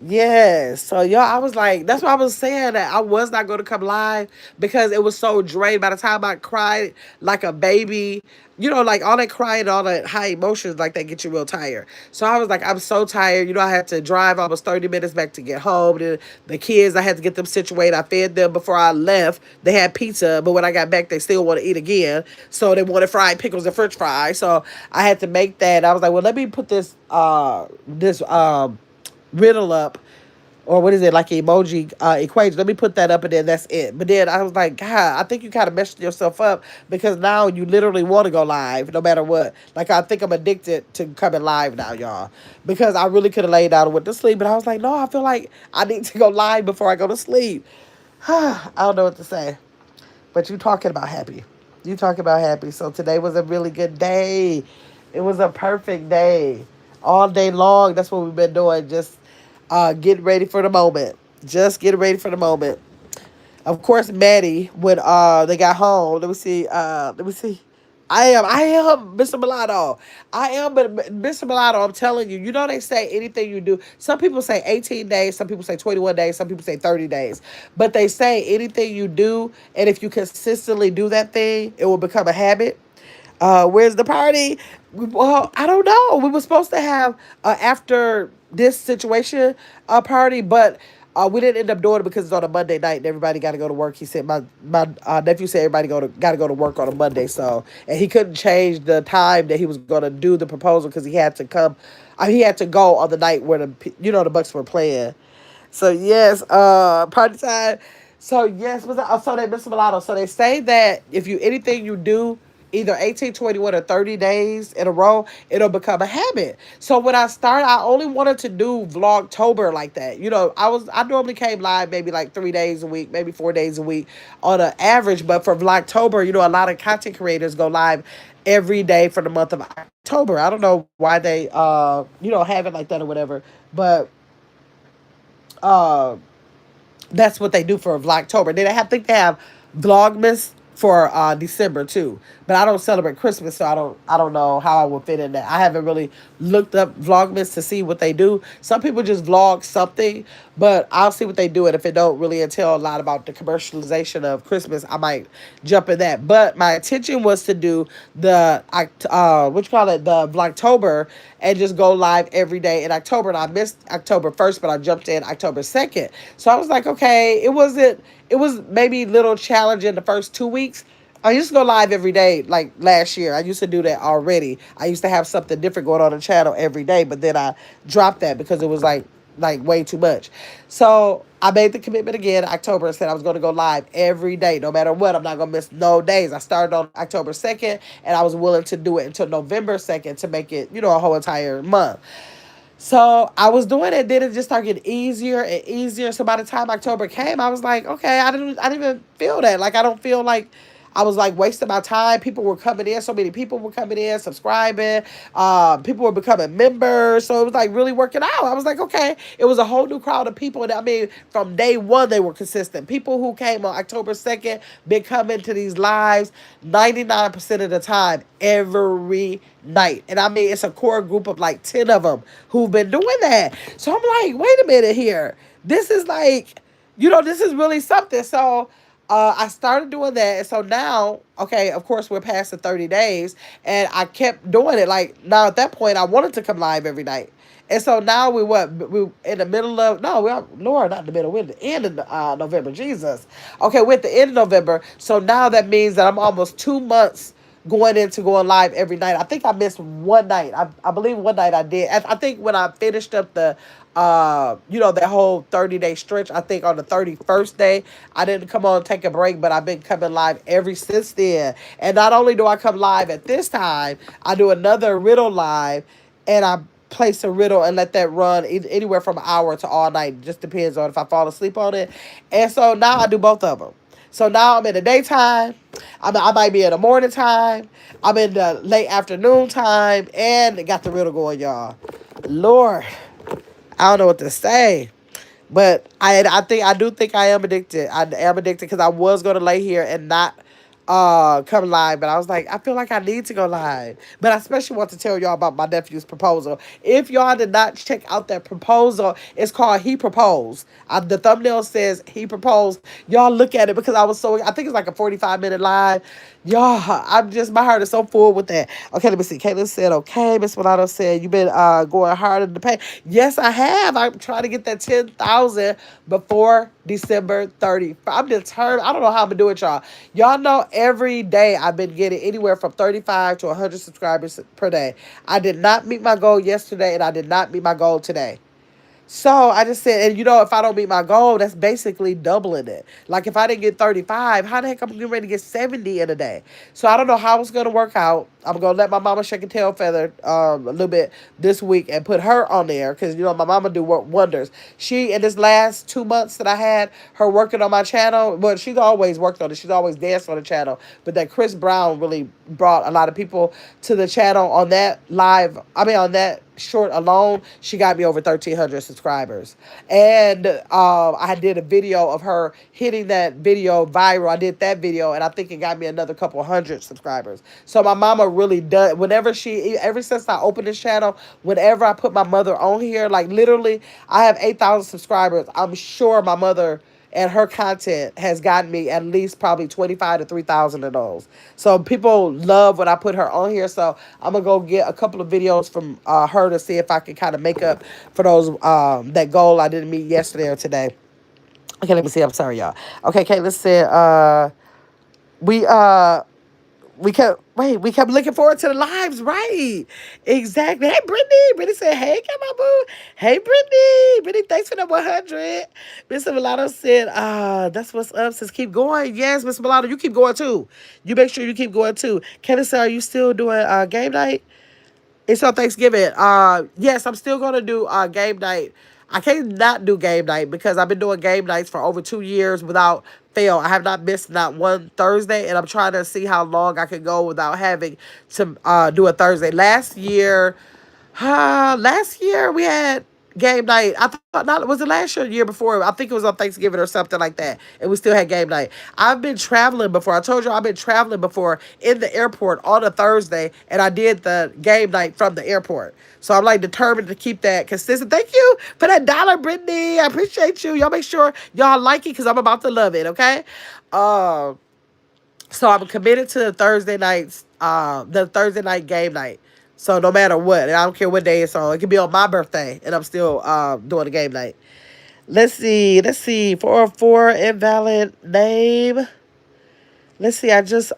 Yes. So y'all, I was like, that's what I was saying, that I was not going to come live because it was so drained. By the time I cried like a baby, like all that crying, all that high emotions, like that get you real tired. So I was like, I'm so tired. I had to drive almost 30 minutes back to get home. The kids, I had to get them situated. I fed them before I left. They had pizza, but when I got back, they still want to eat again. So they wanted fried pickles and French fries. So I had to make that. I was like, well, let me put this riddle up, or what is it, like emoji equation. Let me put that up, and then that's it. But then I was like, God, I think you kind of messed yourself up, because now you literally want to go live no matter what. Like, I think I'm addicted to coming live now, y'all, because I really could have laid down and went to sleep, but I was like, no, I feel like I need to go live before I go to sleep. I don't know what to say, but you talking about happy. You talking about happy. So today was a really good day. It was a perfect day. All day long. That's what we've been doing. Just getting ready for the moment. Just getting ready for the moment. Of course, Maddie, when they got home, let me see. I am Mr. Mulatto. I am, but Mr. Mulatto, I'm telling you, they say anything you do. Some people say 18 days, some people say 21 days, some people say 30 days. But they say anything you do, and if you consistently do that thing, it will become a habit. Where's the party? Well, I don't know. We were supposed to have after this situation a party, but we didn't end up doing it because it's on a Monday night and everybody got to go to work. He said my nephew said everybody got to go to work on a Monday, so, and he couldn't change the time that he was going to do the proposal because he had to come. He had to go on the night where the Bucks were playing. So yes, party time. So yes, so they, Mr. Mulatto. So they say that if you anything you do either 18, 21, or 30 days in a row, it'll become a habit. So when I started, I only wanted to do Vlogtober like that. I normally came live maybe like 3 days a week, maybe 4 days a week on an average. But for Vlogtober, a lot of content creators go live every day for the month of October. I don't know why they have it like that or whatever. But uh that's what they do for Vlogtober. Then I think they have Vlogmas for December too. But I don't celebrate Christmas, so I don't know how I would fit in that. I haven't really looked up Vlogmas to see what they do. Some people just vlog something, but I'll see what they do, and if it don't really entail a lot about the commercialization of Christmas, I might jump in that. But my intention was to do the what you call it, the Vlogtober, and just go live every day in October. And I missed October 1st, but I jumped in October 2nd. So I was like, okay, it was maybe a little challenging the first 2 weeks. I used to go live every day like last year. I used to do that already. I used to have something different going on the channel every day, but then I dropped that because it was like way too much. So I made the commitment again in October and said I was going to go live every day, no matter what. I'm not going to miss no days. I started on October 2nd, and I was willing to do it until November 2nd to make it, a whole entire month. So I was doing it, then it just started getting easier and easier. So by the time October came, I was like, okay, I didn't even feel that. Like I don't feel like I was like wasting my time. People were coming in, so many people were coming in, subscribing. People were becoming members, so it was like really working out. I was like, okay, it was a whole new crowd of people, and I mean, from day one they were consistent. People who came on October 2nd been coming to these lives 99% of the time every night. And I mean, it's a core group of like 10 of them who've been doing that. So I'm like, wait a minute here. This is like, this is really something. So I started doing that. And so now, okay, of course, we're past the 30 days. And I kept doing it. Like, now at that point, I wanted to come live every night. And so now we in the middle of, no, we're, Lord, not in the middle, we're at the end of November, Jesus. Okay, we're at the end of November. So now that means that I'm almost 2 months going into going live every night. I think I missed one night. I believe one night I did. I think when I finished up that whole 30-day stretch, I think on the 31st day, I didn't come on and take a break, but I've been coming live ever since then. And not only do I come live at this time, I do another riddle live, and I place a riddle and let that run anywhere from an hour to all night. Just depends on if I fall asleep on it. And so now I do both of them. So now I'm in the daytime. I might be in the morning time. I'm in the late afternoon time, and got the riddle going, y'all. Lord, I don't know what to say. But I do think I am addicted. I am addicted because I was gonna lay here and not come live, but I was like, I feel like I need to go live. But I especially want to tell y'all about my nephew's proposal. If y'all did not check out that proposal, it's called He Proposed. The thumbnail says He Proposed. Y'all look at it because I think it's like a 45-minute live. Y'all, my heart is so full with that. Okay, let me see. Caitlin said, okay. Miss Milano said, you've been going hard in the paint. Yes, I have. I'm trying to get that 10,000 before December 30th. I'm determined. I don't know how I'm going to do it, y'all. Y'all know every day I've been getting anywhere from 35 to 100 subscribers per day. I did not meet my goal yesterday, and I did not meet my goal today. So I just said, and if I don't meet my goal, that's basically doubling it. Like if I didn't get 35, how the heck I'm getting ready to get 70 in a day? So I don't know how it's going to work out. I'm going to let my mama shake a tail feather a little bit this week and put her on there because, my mama do work wonders. She, in this last 2 months that I had her working on my channel, well, she's always worked on it. She's always danced on the channel. But that Chris Brown really brought a lot of people to the channel on that on that short alone. She got me over 1,300 subscribers, and I did a video of her hitting that video viral. I did that video, and I think it got me another couple hundred subscribers. So my mama really does. Ever since I opened this channel, whenever I put my mother on here, like literally, I have 8,000 subscribers. I'm sure my mother and her content has gotten me at least probably 25 to 3,000 of those. So people love when I put her on here. So I'm gonna go get a couple of videos from her to see if I can kind of make up for those that goal I didn't meet yesterday or today. Okay, let me see. I'm sorry, y'all. Okay, Caitlin said we we kept looking forward to the lives, right? Exactly. Hey, Brittany. Brittany said, hey, come on, boo. Hey, Brittany. Brittany, thanks for the 100. Mr. Milano said, that's what's up, sis. Keep going. Yes, Mr. Milano, you keep going too. You make sure you keep going too. Kenneth said, are you still doing game night? It's on Thanksgiving. Yes, I'm still gonna do game night. I can't not do game night because I've been doing game nights for over 2 years without fail. I have not missed not one Thursday, and I'm trying to see how long I can go without having to do a Thursday. Last year we had game night. I thought not was it last year or the year before. I think it was on Thanksgiving or something like that. And we still had game night. I've been traveling before. I told you I've been traveling before in the airport on a Thursday, and I did the game night from the airport. So I'm like determined to keep that consistent. Thank you for that dollar, Brittany. I appreciate you. Y'all make sure y'all like it because I'm about to love it. Okay. Um. So I'm committed to the Thursday night game night. So no matter what, and I don't care what day it's on, it could be on my birthday, and I'm still doing the game night. Let's see. 404 invalid name. Let's see. I just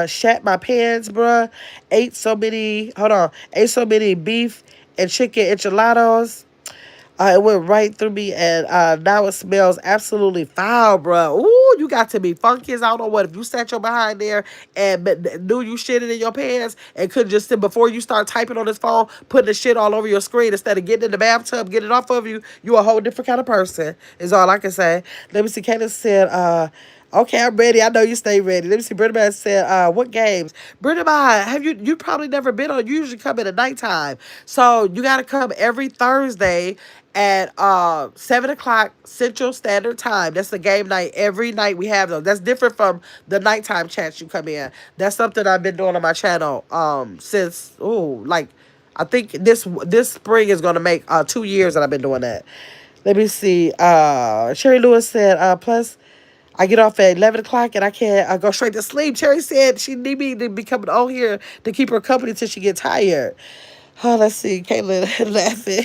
shat my pants, bruh. Ate so many beef and chicken enchiladas. It went right through me, and now it smells absolutely foul, bro. Ooh, you got to be funky as I don't know what. If you sat your behind there and knew you shitted in your pants and could just sit before you start typing on this phone, putting the shit all over your screen instead of getting in the bathtub, getting it off of you, you a whole different kind of person, is all I can say. Let me see. Candace said, okay, I'm ready. I know you stay ready. Let me see. Brenda Man said, what games? Brenda Man, you probably never been on. You usually come in at nighttime. So you gotta come every Thursday at 7 o'clock Central Standard Time. That's the game night. Every night we have them. That's different from the nighttime chats you come in. That's something I've been doing on my channel since like I think this spring is gonna make 2 years that I've been doing that. Let me see. Sherry Lewis said, plus I get off at 11 o'clock and I can't go straight to sleep. Cherry said she need me to be coming on here to keep her company till she get tired. Oh, let's see. Caitlin laughing.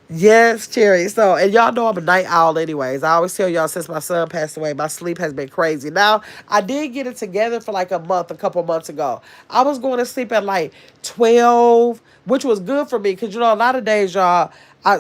Yes, Cherry. So, and y'all know I'm a night owl anyways. I always tell y'all since my son passed away, my sleep has been crazy. Now, I did get it together for like a couple months ago. I was going to sleep at like 12, which was good for me because, a lot of days, y'all,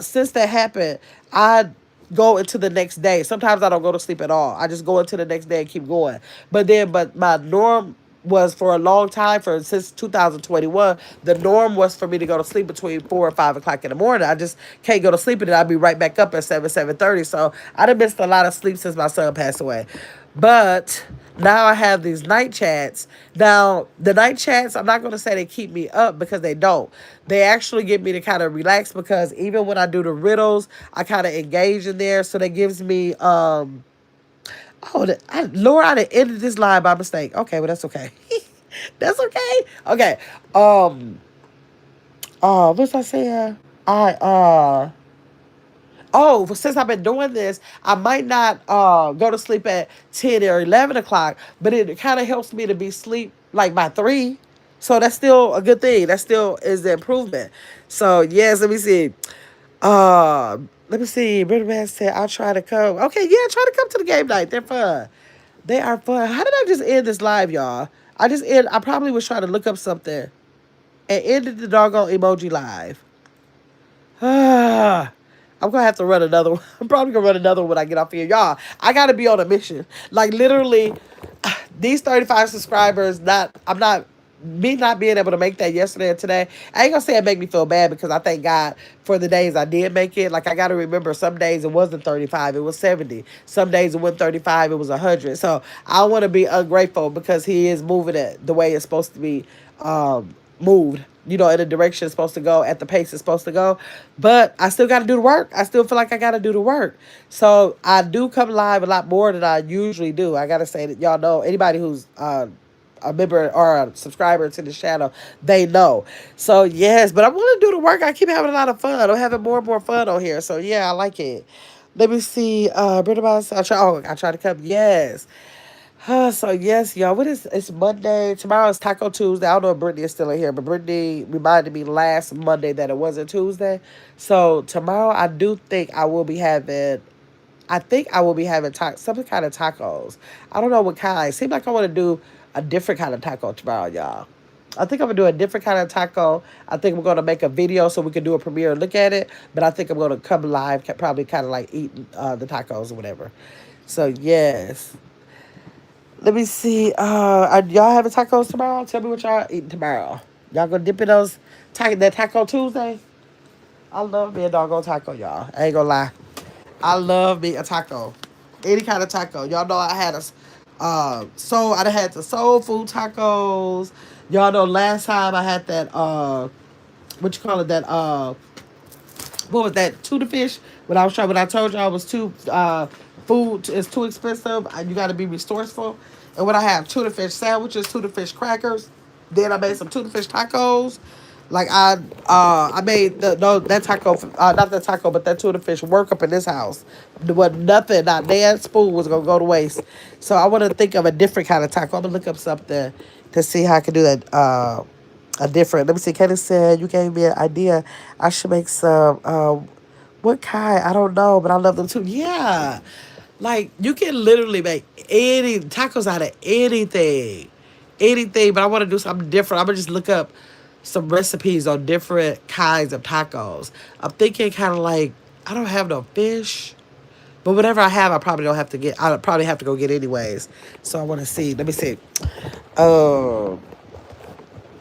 since that happened, I go into the next day. Sometimes I don't go to sleep at all. I just go into the next day and keep going. But my norm was for a long time, for since 2021, the norm was for me to go to sleep between 4 or 5 o'clock in the morning. I just can't go to sleep and then I'd be right back up at 7:30. So I done missed a lot of sleep since my son passed away. But now I have these night chats. Now, the night chats, I'm not going to say they keep me up because they don't. They actually get me to kind of relax because even when I do the riddles, I kind of engage in there. So that gives me, Lord, I done ended this live by mistake. Okay, well, that's okay. That's okay. Okay. Um, what's I saying? I, oh, well, since I've been doing this, I might not go to sleep at 10 or 11 o'clock, but it kind of helps me to be sleep like by 3. So that's still a good thing. That still is the improvement. So, yes, let me see. Uh, let me see. Brother Man said, I'll try to come. Okay, yeah, try to come to the game night. They're fun. They are fun. How did I just end this live, y'all? I probably was trying to look up something and ended the doggone emoji live. I'm gonna have to run another one. I'm probably gonna run another one when I get off here. Y'all, I gotta be on a mission. Like literally, these 35 subscribers, I'm not me not being able to make that yesterday and today. I ain't gonna say it make me feel bad because I thank God for the days I did make it. Like I gotta remember some days it wasn't 35, it was 70. Some days it wasn't 35, it was 100. So I don't wanna be ungrateful because he is moving it the way it's supposed to be moved, in the direction it's supposed to go, at the pace it's supposed to go. But I still got to do the work. I still feel like I got to do the work. So I do come live a lot more than I usually do. I got to say that y'all know, anybody who's a member or a subscriber to the channel, they know. So yes, but I want to do the work. I keep having a lot of fun. I'm having more and more fun on here. So yeah, I like it. Let me see. Brenda Boss, I try to come. Yes. So yes, y'all. It's Monday. Tomorrow is Taco Tuesday. I don't know if Brittany is still in here, but Brittany reminded me last Monday that it wasn't Tuesday. So tomorrow I do think I will be having some kind of tacos. I don't know what kind. Seems like I want to do a different kind of taco tomorrow, y'all. I think I'm gonna do a different kind of taco. I think we're gonna make a video so we can do a premiere and look at it. But I think I'm gonna come live, probably kind of like eat the tacos or whatever. So yes. Let me see. Y'all having tacos tomorrow? Tell me what y'all eating tomorrow. Y'all gonna dip in that Taco Tuesday? I love me a doggone taco, y'all. I ain't gonna lie. I love me a taco. Any kind of taco. Y'all know I had I done had the soul food tacos. Y'all know last time I had that what you call it, that what was that, tuna fish? When I told y'all it was too food is too expensive, you got to be resourceful. And when I have tuna fish sandwiches, tuna fish crackers, then I made some tuna fish tacos. Like I made the no that taco not that taco but that tuna fish work up in this house. What nothing, not damn spoon was gonna go to waste. So I want to think of a different kind of taco. I'm gonna look up something to see how I can do that. A different. Let me see. Kenny said you gave me an idea. I should make some. What kind? I don't know, but I love them too. Yeah, like you can literally make any tacos out of anything. But I want to do something different. I'm gonna just look up some recipes on different kinds of tacos. I'm thinking kind of like I don't have no fish. But whatever I have, I probably don't have to get. I probably have to go get anyways. So I want to see. Let me see. Oh,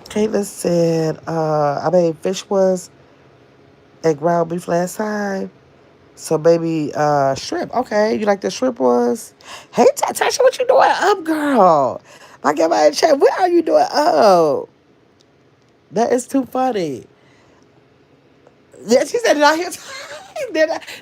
Caitlin said, I made fish was and ground beef last time. So maybe shrimp. Okay, you like the shrimp was? Hey, Tasha, what you doing up, girl? I get my chat. What are you doing up? That is too funny. Yeah, she said, did I hear?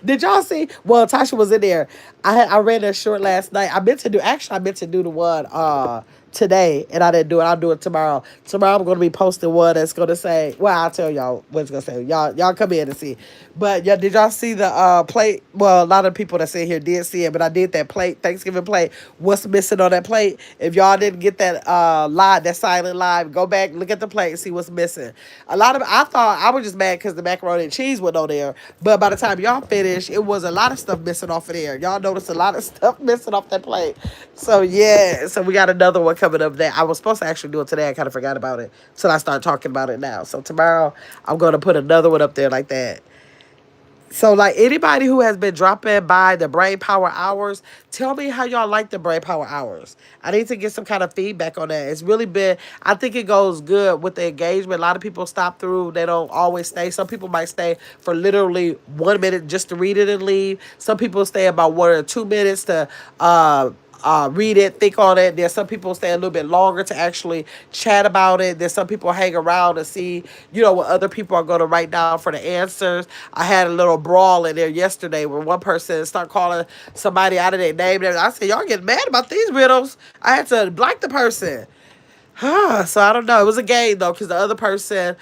Did y'all see? Well, Tasha was in there. I read that short last night. I meant to do the one today, and I didn't do it. I'll do it tomorrow. Tomorrow I'm gonna be posting one that's gonna say. Well, I'll tell y'all what it's gonna say. Y'all come in and see. But yeah, did y'all see the plate? Well, a lot of people that sit here did see it, but I did that plate, Thanksgiving plate. What's missing on that plate? If y'all didn't get that live, that silent live, go back, look at the plate, and see what's missing. A lot of I thought I was just mad because the macaroni and cheese wasn't on there, but by the time y'all finished, it was a lot of stuff missing off of there. Y'all noticed a lot of stuff missing off that plate. So yeah, so we got another one coming up there. I was supposed to actually do it today. I kind of forgot about it, so I started talking about it now. So tomorrow I'm gonna put another one up there like that. So, like anybody who has been dropping by the Brain Power Hours, tell me how y'all like the Brain Power Hours. I need to get some kind of feedback on that. It's really been, I think it goes good with the engagement. A lot of people stop through, they don't always stay. Some people might stay for literally 1 minute just to read it and leave. Some people stay about 1 or 2 minutes to read it, think on it. There's some people stay a little bit longer to actually chat about it. There's some people hang around to see, what other people are going to write down for the answers. I had a little brawl in there yesterday where one person started calling somebody out of their name. And I said, y'all getting mad about these riddles. I had to block the person. So I don't know. It was a game though, because the other person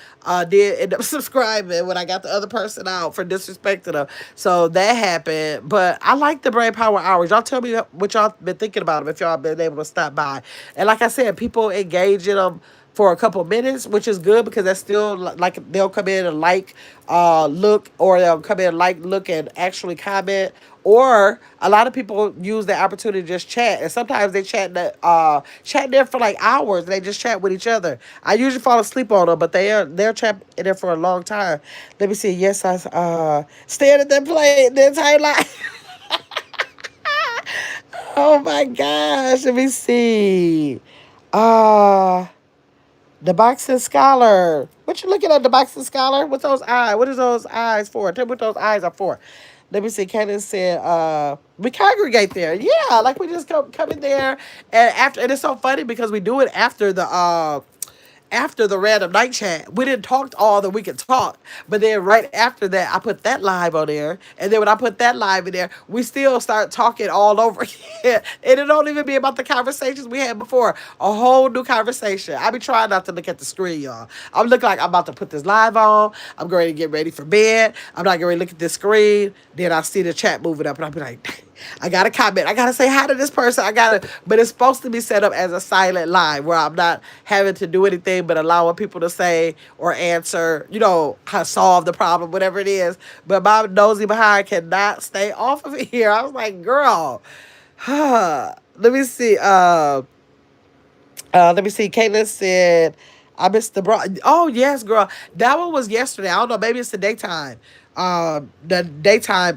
did end up subscribing when I got the other person out for disrespecting them. So that happened. But I like the Brain Power Hours. Y'all tell me what y'all been thinking about them if y'all been able to stop by. And like I said, people engage in them for a couple minutes, which is good because that's still like they'll come in and look, or they'll come in and look, and actually comment. Or a lot of people use the opportunity to just chat, and sometimes they chat there for like hours. And they just chat with each other. I usually fall asleep on them, but they're chat in there for a long time. Let me see. Yes, I stared at that play the entire life. Oh my gosh. Let me see. Uh the boxing scholar. What you looking at, the boxing scholar? What's those eyes? What is those eyes for? Tell me what those eyes are for. Let me see. Candace said, we congregate there. Yeah, like we just come in there, and it's so funny because we do it after the random night chat. We didn't talk all that we could talk, but then right after that, I put that live on there, and then when I put that live in there, we still start talking all over again, and it don't even be about the conversations we had before. A whole new conversation. I be trying not to look at the screen, y'all. I'm looking like I'm about to put this live on. I'm going to get ready for bed. I'm not going to look at the screen. Then I see the chat moving up, and I'll be like, I gotta comment. I gotta say hi to this person. But it's supposed to be set up as a silent live where I'm not having to do anything but allowing people to say or answer, how to solve the problem, whatever it is. But my nosy behind cannot stay off of here. I was like, girl, let me see. Let me see. Caitlin said, I missed the bra. Oh, yes, girl. That one was yesterday. I don't know. Maybe it's the daytime. The daytime,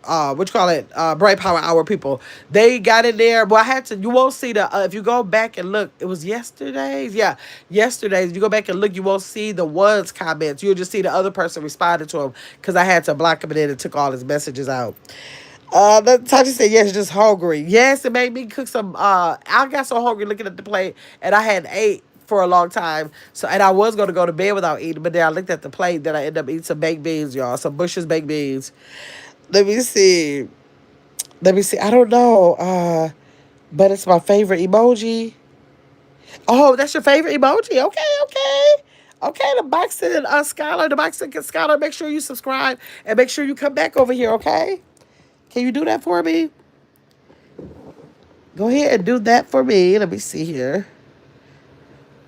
what you call it? Bright Power Hour people. They got in there. But I had to, you won't see if you go back and look, it was yesterday's. Yeah, yesterday's. If you go back and look, you won't see the one's comments. You'll just see the other person responded to him because I had to block him and then it took all his messages out. Tati said, yes, just hungry. Yes, it made me cook some, I got so hungry looking at the plate, and I hadn't ate for a long time. So, and I was gonna go to bed without eating, but then I looked at the plate. Then I ended up eating some baked beans, y'all. Some Bush's baked beans. Let me see. Let me see. I don't know. But it's my favorite emoji. Oh, that's your favorite emoji. Okay, okay. Okay, the boxing scholar, the boxing scholar, make sure you subscribe and make sure you come back over here, okay? Can you do that for me? Go ahead and do that for me. Let me see here.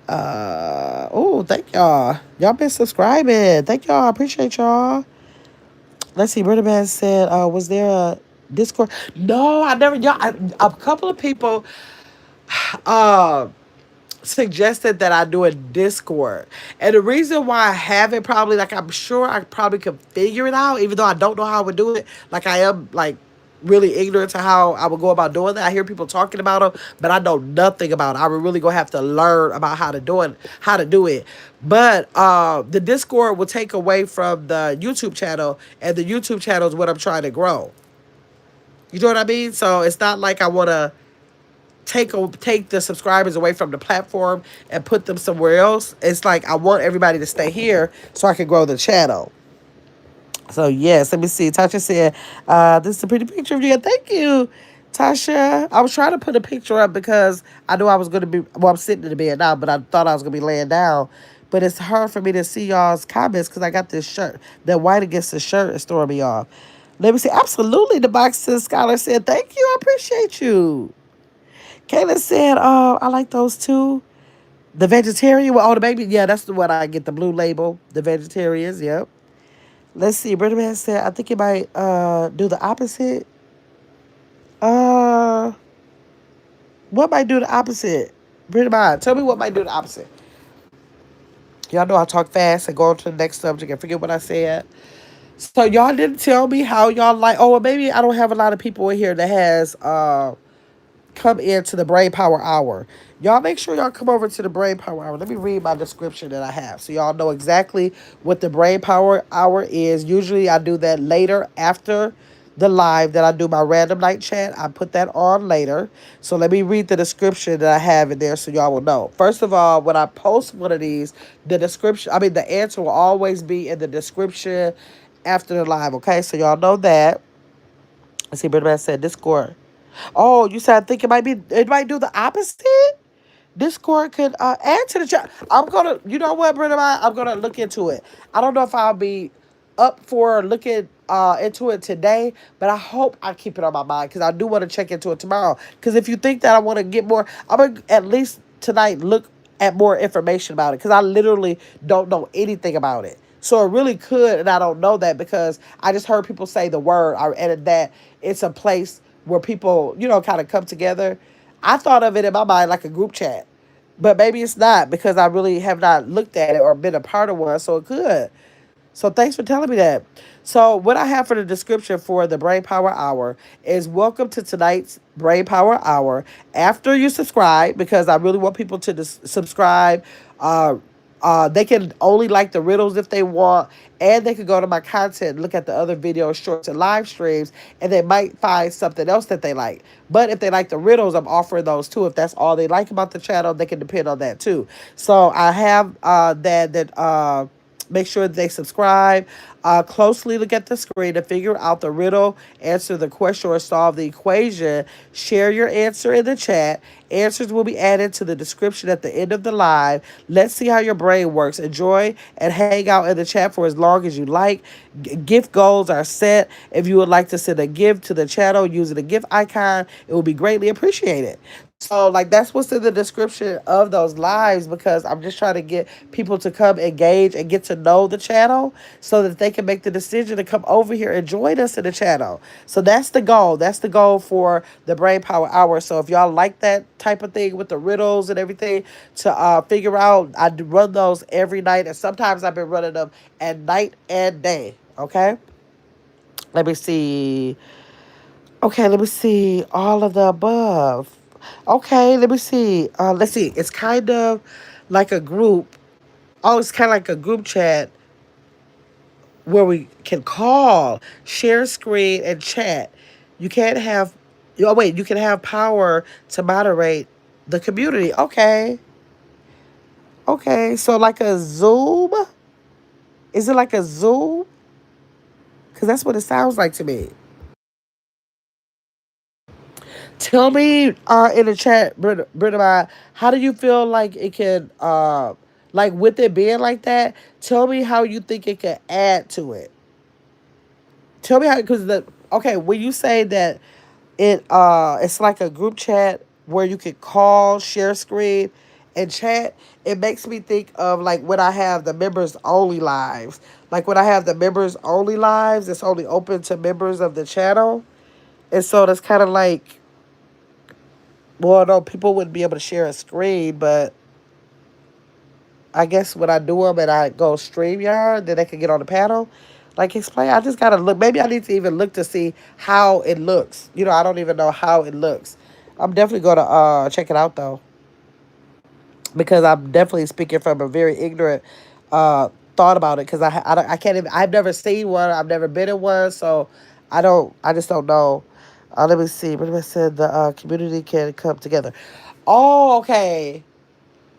Oh, thank y'all. Y'all been subscribing. Thank y'all. I appreciate y'all. Let's see. Brother Man said, was there a Discord? No, I never. Y'all, a couple of people uh, suggested that I do a Discord. And the reason why I haven't probably, like, I'm sure I probably could figure it out, even though I don't know how I would do it. Like, I am, like, really ignorant to how I would go about doing that. I hear people talking about them, but I know nothing about it. I would really gonna have to learn about how to do it. But the Discord will take away from the YouTube channel, and the YouTube channel is what I'm trying to grow. You know what I mean? So it's not like I want to take the subscribers away from the platform and put them somewhere else. It's like I want everybody to stay here so I can grow the channel. So yes, let me see. Tasha said, "This is a pretty picture of you." Thank you, Tasha. I was trying to put a picture up because I knew I was going to be. Well, I'm sitting in the bed now, but I thought I was going to be laying down. But it's hard for me to see y'all's comments because I got this shirt. That white against the shirt is throwing me off. Let me see. Absolutely, the boxing scholar said, "Thank you. I appreciate you." Kayla said, I like those too. The vegetarian with all the baby. Yeah, that's the one I get, the blue label. The vegetarians, yep. Let's see. Brother Man said, I think it might do the opposite. Uh, what might do the opposite? Brother Man, tell me what might do the opposite. Y'all know I talk fast and go on to the next subject and forget what I said. So y'all didn't tell me how y'all like. Oh, well, maybe I don't have a lot of people in here that has come into the Brain Power Hour. Y'all make sure y'all come over to the Brain Power Hour. Let me read my description that I have so y'all know exactly what the Brain Power Hour is. Usually I do that later after the live that I do my random night chat. I put that on later. So let me read the description that I have in there so y'all will know. First of all, when I post one of these, the answer will always be in the description after the live, okay? So y'all know that. Let's see, Brother Man said Discord. Oh, you said I think it might do the opposite. Discord could add to the chat. I'm gonna, you know what, Brenda, I'm gonna look into it. I don't know if I'll be up for looking into it today, but I hope I keep it on my mind because I do want to check into it tomorrow. Because if you think that I want to get more, I'm gonna at least tonight look at more information about it because I literally don't know anything about it. So it really could, and I don't know that because I just heard people say the word. I added that it's a place where people, kind of come together. I thought of it in my mind like a group chat, but maybe it's not because I really have not looked at it or been a part of one. So it could. So thanks for telling me that. So what I have for the description for the Brain Power Hour is welcome to tonight's Brain Power Hour. After you subscribe, because I really want people to subscribe, they can only like the riddles if they want, and they can go to my content and look at the other videos, shorts, and live streams, and they might find something else that they like. But if they like the riddles, I'm offering those too. If that's all they like about the channel, they can depend on that too. So I have that. Make sure that they subscribe. Closely look at the screen to figure out the riddle, answer the question, or solve the equation. Share your answer in the chat. Answers will be added to the description at the end of the live. Let's see how your brain works. Enjoy and hang out in the chat for as long as you like. Gift goals are set. If you would like to send a gift to the channel using the gift icon, it will be greatly appreciated. So, like, that's what's in the description of those lives because I'm just trying to get people to come engage and get to know the channel so that they can make the decision to come over here and join us in the channel. So that's the goal. That's the goal for the Brain Power Hour. So if y'all like that type of thing with the riddles and everything to figure out, I run those every night. And sometimes I've been running them at night and day. Okay? Let me see. Okay, let me see. All of the above. Okay, let me see. Let's see. It's kind of like a group. Oh, it's kind of like a group chat where we can call, share screen, and chat. You can't have. Oh wait, you can have power to moderate the community. Okay. Okay, so like a Zoom? Is it like a Zoom? Because that's what it sounds like to me. Tell me in the chat, Britta, how do you feel like it can, like with it being like that, tell me how you think it could add to it. Tell me how, because okay, when you say that it's like a group chat where you can call, share screen, and chat, it makes me think of like when I have the members only lives. Like when I have the members only lives, it's only open to members of the channel. And so that's kind of like, well, no, people wouldn't be able to share a screen, but I guess when I do them and I go StreamYard, then they can get on the panel. Like, explain. I just gotta look. Maybe I need to even look to see how it looks. I don't even know how it looks. I'm definitely gonna check it out though, because I'm definitely speaking from a very ignorant thought about it. Because I can't even. I've never seen one. I've never been in one, so I don't. I just don't know. Let me see. What I said, the community can come together. Oh, okay.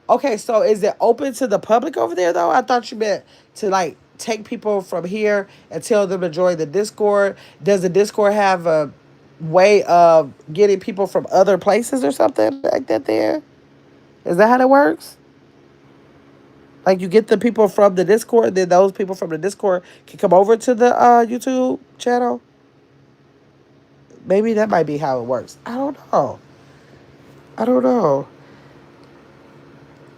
Okay, so is it open to the public over there though? I thought you meant to like take people from here and tell them to join the Discord. Does the Discord have a way of getting people from other places or something like that there? Is that how that works? Like you get the people from the Discord, then those people from the Discord can come over to the YouTube channel? Maybe that might be how it works. I don't know. I don't know.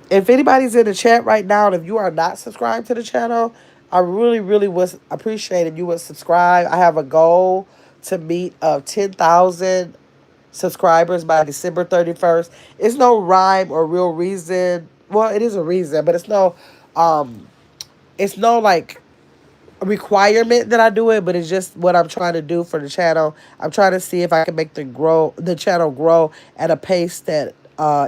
If anybody's in the chat right now, and if you are not subscribed to the channel, I really, really would appreciate if you would subscribe. I have a goal to meet of 10,000 subscribers by December 31st. It's no rhyme or real reason. Well, it is a reason, but um, it's no like requirement that I do it, but it's just what I'm trying to do for the channel. I'm trying to see if I can make the channel grow at a pace that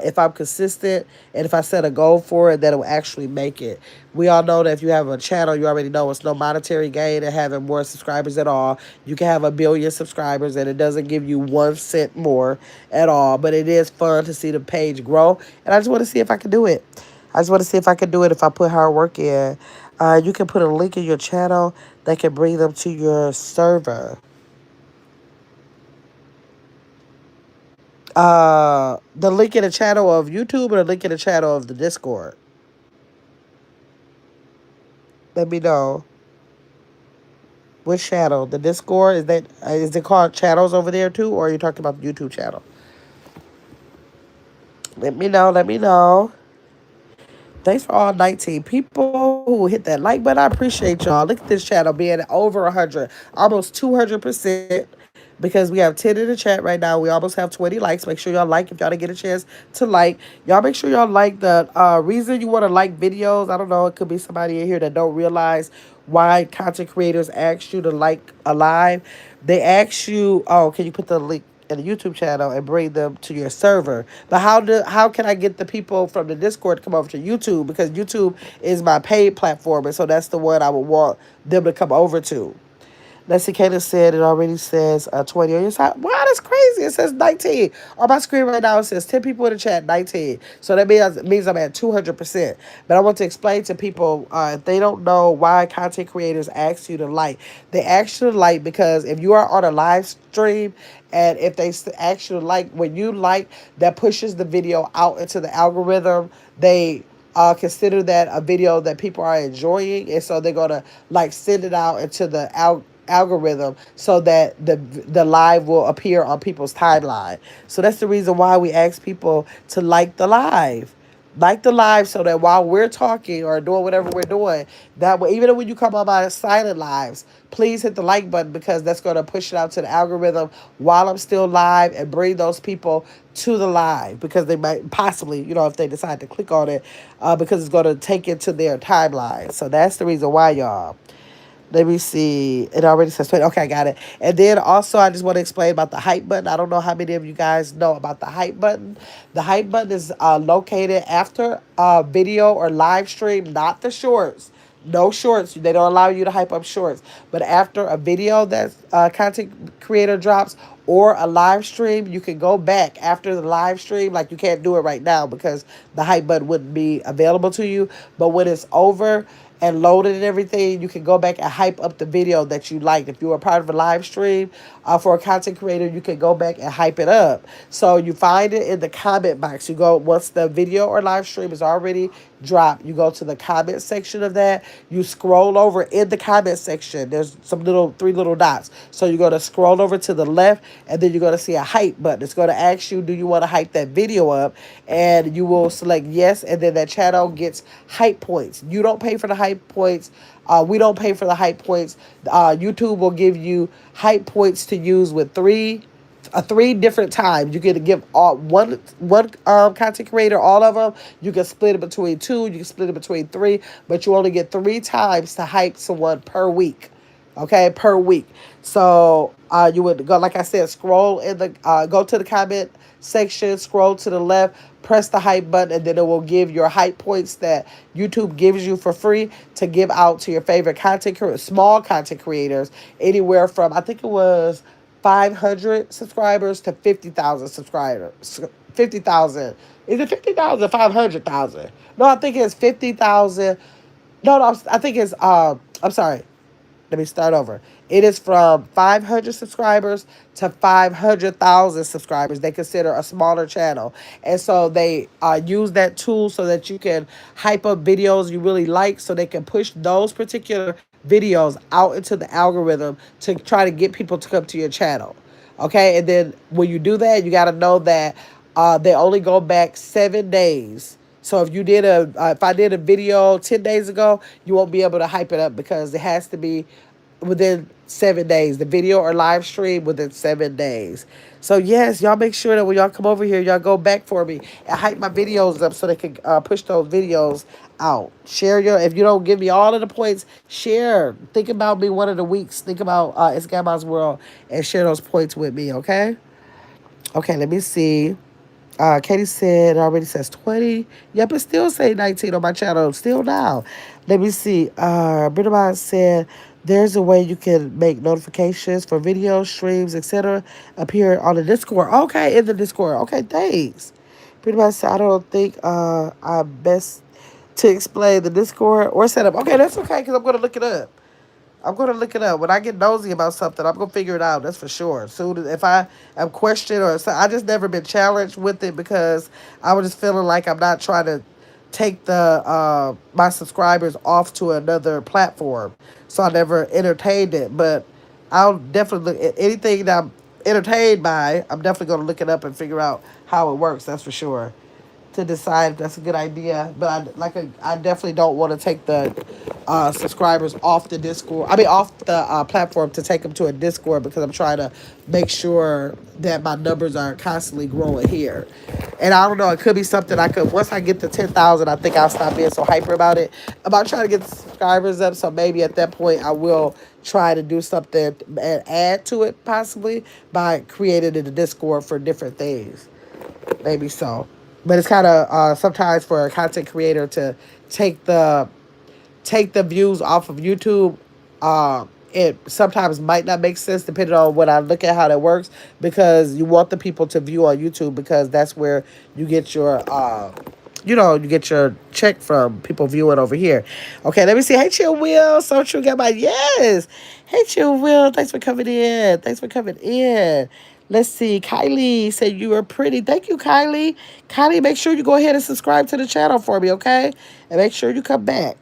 if I'm consistent and if I set a goal for it, that it will actually make it. We all know that if you have a channel, you already know it's no monetary gain in having more subscribers at all. You can have 1 billion subscribers and it doesn't give you 1 cent more at all, but it is fun to see the page grow. And I just want to see if I can do it. I just want to see if I can do it if I put hard work in. You can put a link in your channel that can bring them to your server. The link in the channel of YouTube or the link in the channel of the Discord. Let me know. Which channel? The Discord? Is it called channels over there too, or are you talking about the YouTube channel? Let me know. Let me know. Thanks for all 19 people who hit that like button. I appreciate y'all. Look at this channel being over 100, almost 200%. Because we have 10 in the chat right now. We almost have 20 likes. Make sure y'all like if y'all didn't get a chance to like. Y'all make sure y'all like the reason you want to like videos. I don't know. It could be somebody in here that don't realize why content creators ask you to like a live. They ask you, oh, can you put the link in the YouTube channel and bring them to your server? But how can I get the people from the Discord to come over to YouTube? Because YouTube is my paid platform, and so that's the one I would want them to come over to. Leslie Kayla said it already says 20 on your side. Wow, that's crazy. It says 19. On my screen right now, it says 10 people in the chat, 19. So that means I'm at 200%. But I want to explain to people, if they don't know why content creators ask you to like, they ask you to like because if you are on a live stream and if they ask you to like, when you like, that pushes the video out into the algorithm. They consider that a video that people are enjoying, and so they're gonna like send it out into the algorithm so that the live will appear on people's timeline. So that's the reason why we ask people to like the live. Like the live so that while we're talking or doing whatever we're doing, that way, even when you come on my silent lives, please hit the like button because that's going to push it out to the algorithm while I'm still live and bring those people to the live because they might possibly, if they decide to click on it, because it's going to take it to their timeline. So that's the reason why, y'all. Let me see. It already says 20. Okay, I got it. And then also, I just want to explain about the hype button. I don't know how many of you guys know about the hype button. The hype button is located after a video or live stream, not the shorts. No shorts. They don't allow you to hype up shorts. But after a video that content creator drops or a live stream, you can go back after the live stream. Like you can't do it right now because the hype button wouldn't be available to you. But when it's over and loaded and everything, you can go back and hype up the video that you liked. If you were part of a live stream for a content creator, you can go back and hype it up. So you find it in the comment box. You go, once the video or live stream is already dropped, you go to the comment section of that. You scroll over in the comment section. There's some three little dots. So you're going to scroll over to the left, and then you're going to see a hype button. It's going to ask you, do you want to hype that video up? And you will select yes, and then that channel gets hype points. You don't pay for the hype points. We don't pay for the hype points. YouTube will give you hype points to use with three different times. You get to give all one content creator all of them. You can split it between two. You can split it between three, but you only get 3 times to hype someone per week. Okay, per week. So you would go, like I said, scroll in the go to the comment section, scroll to the left, press the hype button, and then it will give your hype points that YouTube gives you for free to give out to your favorite small content creators, anywhere from, I think it was 500 subscribers to 50,000 subscribers. 50,000. Is it 50,000 or 500,000? No, I think it's 50,000. No, I think it's I'm sorry. Let me start over. It is from 500 subscribers to 500,000 subscribers. They consider a smaller channel. And so they use that tool so that you can hype up videos you really like, so they can push those particular videos out into the algorithm to try to get people to come to your channel. Okay? And then when you do that, you got to know that they only go back 7 days. So if I did a video 10 days ago, you won't be able to hype it up because it has to be within 7 days. The video or live stream within 7 days. So yes, y'all make sure that when y'all come over here, y'all go back for me and hype my videos up so they can push those videos out. If you don't give me all of the points, share. Think about me one of the weeks. Think about It's Grandma's World and share those points with me, okay? Okay, let me see. Katie said, it already says 20. Yep, it still say 19 on my channel. Still now. Let me see. Britta said, there's a way you can make notifications for videos, streams, etc. appear on the Discord. Okay, in the Discord. Okay, thanks. Britta said, I don't think I'm best to explain the Discord or setup. Okay, that's okay, because I'm going to look it up. I'm going to look it up. When I get nosy about something, I'm going to figure it out. That's for sure. Soon as if I am questioned or I just never been challenged with it because I was just feeling like I'm not trying to take the my subscribers off to another platform. So I never entertained it. But I'll definitely look at anything that I'm entertained by. I'm definitely going to look it up and figure out how it works. That's for sure, to decide if that's a good idea. But I definitely don't want to take the subscribers off the Discord. I mean, off the platform to take them to a Discord because I'm trying to make sure that my numbers are constantly growing here. And I don't know, it could be something once I get to 10,000, I think I'll stop being so hyper about it. About trying to get the subscribers up, so maybe at that point I will try to do something and add to it possibly by creating a Discord for different things. Maybe so. But it's kind of sometimes for a content creator to take the views off of YouTube. It sometimes might not make sense depending on when I look at how that works, because you want the people to view on YouTube because that's where you get your you get your check from people viewing over here. Okay, let me see. Hey, Chill Will. So True got my yes. Hey, Chill Will. Thanks for coming in. Thanks for coming in. Let's see. Kylie said you are pretty. Thank you, Kylie. Kylie, make sure you go ahead and subscribe to the channel for me, okay? And make sure you come back.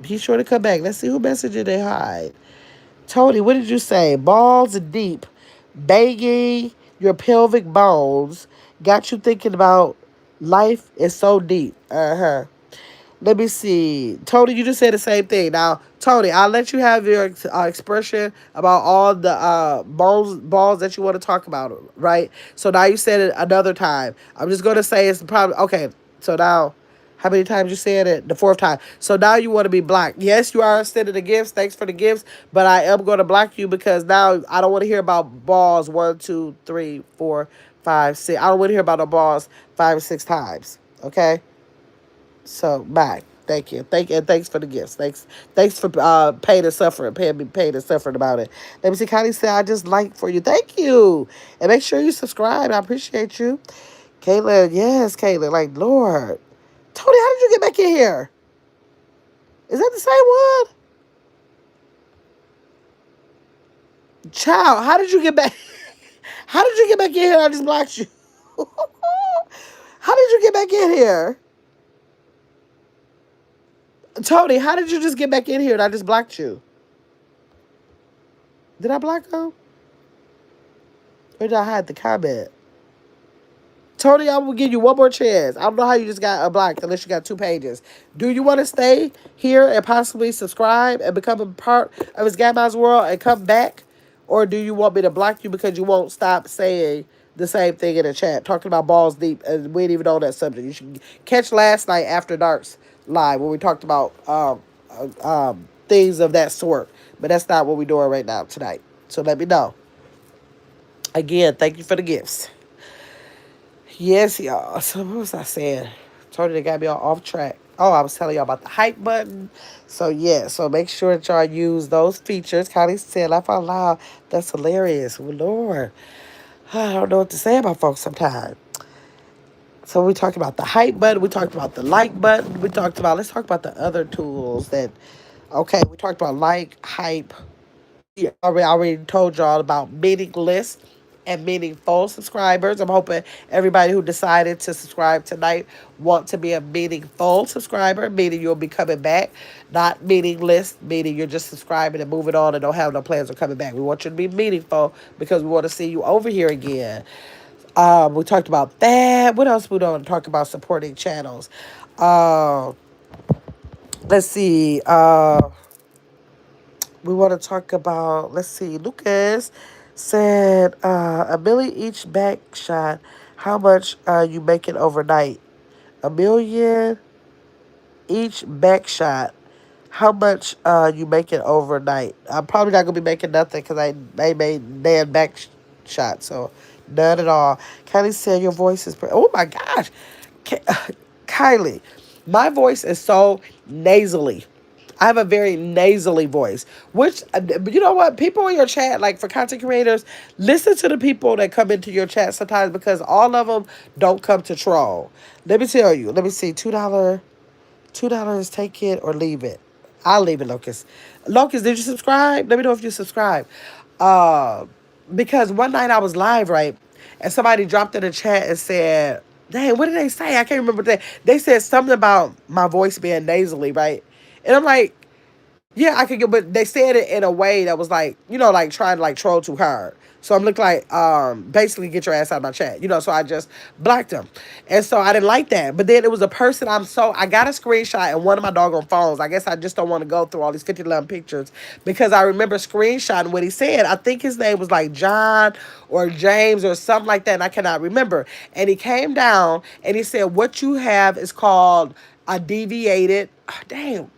Be sure to come back. Let's see who messaged they hide. Tony, what did you say? Balls deep, banging your pelvic bones got you thinking about life is so deep. Let me see. Tony, you just said the same thing. Now, Tony, I'll let you have your expression about all the balls that you want to talk about, right? So now you said it another time. I'm just going to say it's probably, okay, so now, how many times you said it? The fourth time. So now you want to be blocked. Yes, you are sending the gifts. Thanks for the gifts. But I am going to block you because now I don't want to hear about balls 1, 2, 3, 4, 5, 6. I don't want to hear about the balls 5 or 6 times. Okay? So, bye. Thank you. And thanks for the gifts. Thanks for paying and suffering, paying and suffering about it. Let me see. Connie said, I just like for you. Thank you. And make sure you subscribe. I appreciate you. Kayla, yes, Kayla. Like, Lord. Tony, how did you get back in here? Is that the same one? Child, how did you get back? How did you get back in here? I just blocked you. How did you get back in here? Tony, how did you just get back in here and I just blocked you? Did I block him? Or did I hide the comment? Tony, I will give you one more chance. I don't know how you just got unblocked unless you got 2 pages. Do you want to stay here and possibly subscribe and become a part of his Gamma's world and come back? Or do you want me to block you because you won't stop saying the same thing in the chat, talking about balls deep, and we ain't even on that subject. You should catch last night After Dark's live where we talked about things of that sort. But that's not what we're doing right now tonight. So let me know. Again, thank you for the gifts. Yes, y'all. So what was I saying? Tony, they got me all off track. Oh, I was telling y'all about the hype button. So yeah, so make sure that y'all use those features. Connie said, laugh out loud. That's hilarious. Well, Lord, I don't know what to say about folks sometimes. So we talked about the hype button. We talked about the like button. Let's talk about the other tools that, okay, we talked about like, hype. I already told y'all about meeting lists and meaningful subscribers. I'm hoping everybody who decided to subscribe tonight want to be a meaningful subscriber, meaning you'll be coming back, not meeting list, meaning you're just subscribing and moving on and don't have no plans of coming back. We want you to be meaningful because we want to see you over here again. We talked about that. What else we don't talk about? Supporting channels. Let's see. We want to talk about, let's see, Lucas said, a million each back shot. How much you making overnight? A million each back shot. How much you making overnight? I'm probably not going to be making nothing because I made damn back shot. So none at all. Kylie said your voice is, oh my gosh. Kylie, my voice is so nasally. I have a very nasally voice, which, you know what? People in your chat, like for content creators, listen to the people that come into your chat sometimes because all of them don't come to troll. Let me tell you. Let me see. $2, take it or leave it. I'll leave it, Locust. Locust, did you subscribe? Let me know if you subscribe. Because one night I was live, right? And somebody dropped in the chat and said, dang, what did they say? I can't remember that. They said something about my voice being nasally, right? And I'm like, yeah, I could get, but they said it in a way that was like, like trying to like troll too hard. So I'm looking like, basically get your ass out of my chat, so I just blocked them. And so I didn't like that. But then it was a person I got a screenshot in one of my doggone phones. I guess I just don't want to go through all these 50 pictures because I remember screenshotting what he said. I think his name was like John or James or something like that. And I cannot remember. And he came down and he said, what you have is called a deviated, damn.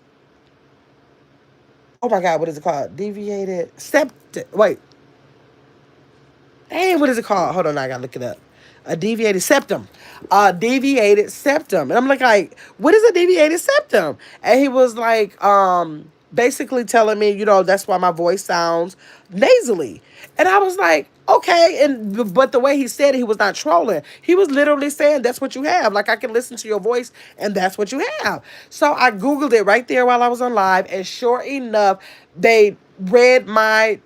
Oh my God, what is it called? Deviated septum. Wait. Hey, what is it called? Hold on, I gotta look it up. A deviated septum. A deviated septum. And I'm like, what is a deviated septum? And he was like, basically telling me, that's why my voice sounds nasally. And I was like, okay. But the way he said it, he was not trolling. He was literally saying that's what you have. Like I can listen to your voice and that's what you have. So I Googled it right there while I was on live. And sure enough, they read my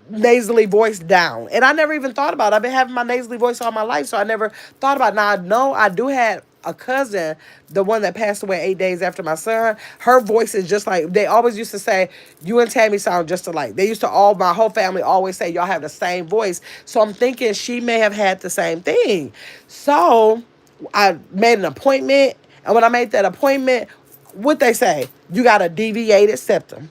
nasally voice down. And I never even thought about it. I've been having my nasally voice all my life, so I never thought about it. Now, I know I do have a cousin, the one that passed away 8 days after my son. Her voice is just like, they always used to say, you and Tammy sound just alike. They used to my whole family always say, y'all have the same voice. So I'm thinking she may have had the same thing. So I made an appointment. And when I made that appointment, what they say, you got a deviated septum.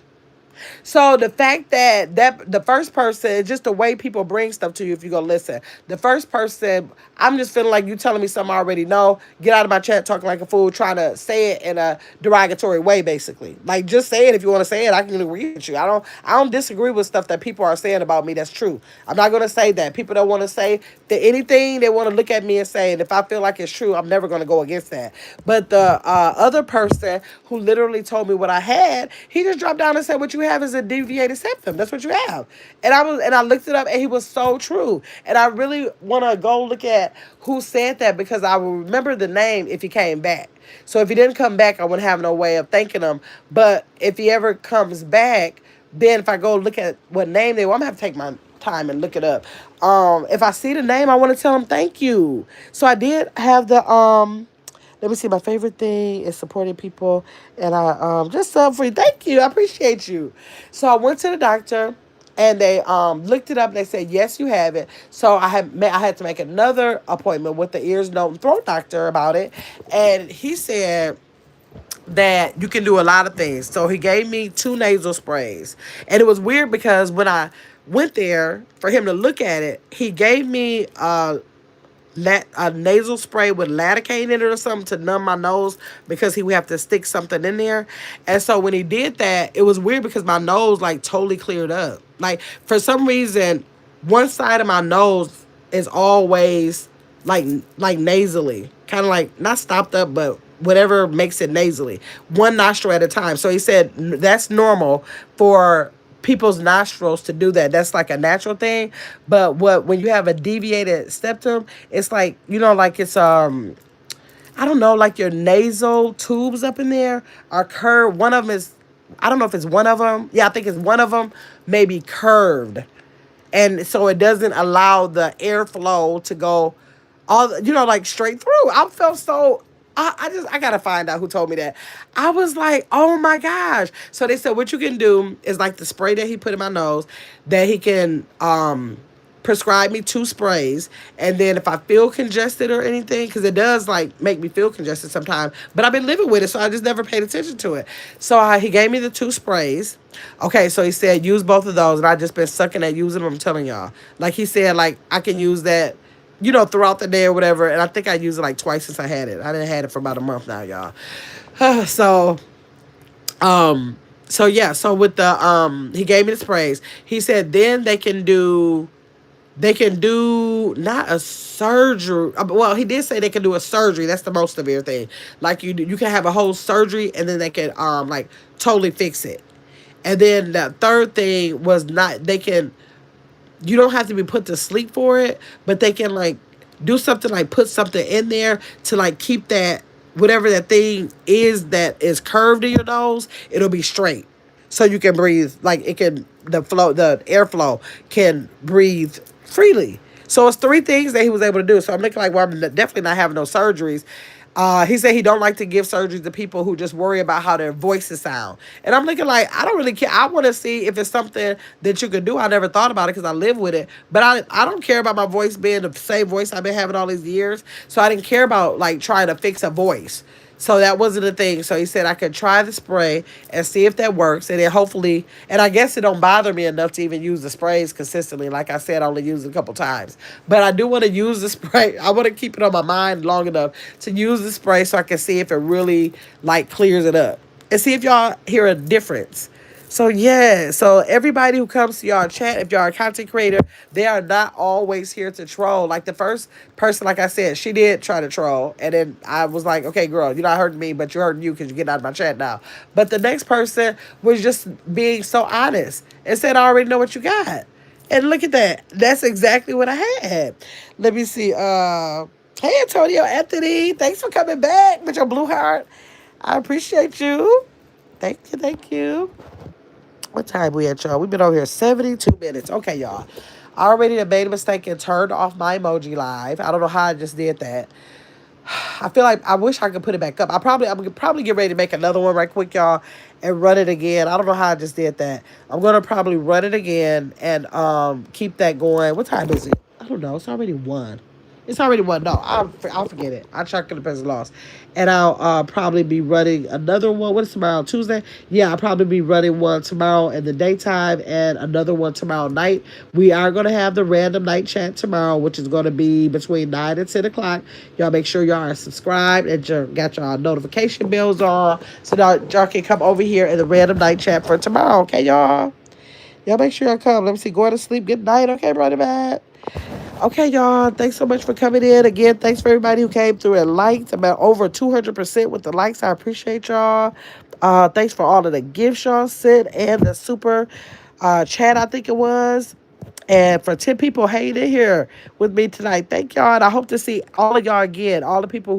So the fact that the first person, just the way people bring stuff to you, if you go listen, the first person, I'm just feeling like you telling me something I already know. Get out of my chat talking like a fool, trying to say it in a derogatory way, basically. Like just say it if you want to say it. I can agree with you. I don't disagree with stuff that people are saying about me. That's true. I'm not gonna say that. People don't want to say that anything they want to look at me and say, and if I feel like it's true, I'm never gonna go against that. But the other person who literally told me what I had, he just dropped down and said, "What you have is a deviated septum. That's what you have." And I looked it up, and he was so true. And I really want to go look at who said that because I will remember the name if he came back. So if he didn't come back, I wouldn't have no way of thanking him. But if he ever comes back, then if I go look at what name they were, I'm gonna have to take my time and look it up. If I see the name, I want to tell him thank you. So I did have the let me see. My favorite thing is supporting people, and I just free. Thank you. I appreciate you. So I went to the doctor, and they looked it up. And they said yes, you have it. So I had to make another appointment with the ears, nose, and throat doctor about it, and he said that you can do a lot of things. So he gave me two nasal sprays, and it was weird because when I went there for him to look at it, he gave me a nasal spray with lidocaine in it or something to numb my nose because he would have to stick something in there. And so when he did that, it was weird because my nose like totally cleared up. Like for some reason, one side of my nose is always like nasally, kind of like not stopped up, but whatever makes it nasally, one nostril at a time. So he said that's normal for people's nostrils to do that. That's like a natural thing. But when you have a deviated septum, it's like, like it's I don't know, like your nasal tubes up in there are curved. One of them is, I don't know if it's one of them. Yeah, I think it's one of them, maybe curved, and so it doesn't allow the airflow to go all, like straight through. I felt so, I gotta find out who told me that. I was like, oh my gosh. So they said what you can do is like the spray that he put in my nose, that he can prescribe me two sprays, and then if I feel congested or anything, because it does like make me feel congested sometimes, but I've been living with it, so I just never paid attention to it. So he gave me the two sprays. Okay, so he said use both of those, and I just been sucking at using them. I'm telling y'all, like he said, like I can use that, throughout the day or whatever. And I think I used it like twice since I had it. I didn't had it for about a month now, y'all. so um so yeah, so with the he gave me the sprays. He said then they can do not a surgery. Well, he did say they can do a surgery. That's the most severe thing. Like you can have a whole surgery, and then they can like totally fix it. And then the third thing was not, they can, you don't have to be put to sleep for it, but they can like do something like put something in there to like keep that, whatever that thing is that is curved in your nose, it'll be straight. So you can breathe, like it can, the airflow can breathe freely. So it's three things that he was able to do. So I'm looking like, well, I'm definitely not having no surgeries. He said he don't like to give surgery to people who just worry about how their voices sound. And I'm looking like, I don't really care. I want to see if it's something that you could do. I never thought about it because I live with it. But I don't care about my voice being the same voice I've been having all these years. So I didn't care about like trying to fix a voice. So that wasn't a thing. So he said I could try the spray and see if that works. And then hopefully, and I guess it don't bother me enough to even use the sprays consistently. Like I said, I only use it a couple times. But I do want to use the spray. I want to keep it on my mind long enough to use the spray so I can see if it really like clears it up. And see if y'all hear a difference. So yeah, so everybody who comes to y'all chat, if y'all are a content creator, they are not always here to troll. Like the first person, like I said, she did try to troll, and then I was like, okay, girl, you're not hurting me, but you're hurting you because you're getting out of my chat now. But the next person was just being so honest and said, I already know what you got. And look at that. That's exactly what I had. Let me see. Hey Antonio Anthony, thanks for coming back with your blue heart. I appreciate you. Thank you, thank you. What time we at, y'all? We've been over here 72 minutes. Okay, y'all. I already made a mistake and turned off my emoji live. I don't know how I just did that. I feel like I wish I could put it back up. I'm gonna probably get ready to make another one right quick, y'all, and run it again. I don't know how I just did that. I'm gonna probably run it again and keep that going. What time is it? I don't know. It's already 1. It's already one. No, I'll forget it. I'll check the person lost. And I'll probably be running another one. What is tomorrow? Tuesday? Yeah, I'll probably be running one tomorrow in the daytime and another one tomorrow night. We are going to have the random night chat tomorrow, which is going to be between 9 and 10 o'clock. Y'all make sure y'all are subscribed and got y'all notification bells on so that y'all can come over here in the random night chat for tomorrow. Okay, y'all? Y'all make sure y'all come. Let me see. Going to sleep. Good night. Okay, brother Matt. Okay, y'all. Thanks so much for coming in. Again, thanks for everybody who came through and liked. About over 200% with the likes. I appreciate y'all. Thanks for all of the gifts y'all sent and the super chat, I think it was. And for 10 people hanging in here with me tonight, thank y'all. And I hope to see all of y'all again. All the people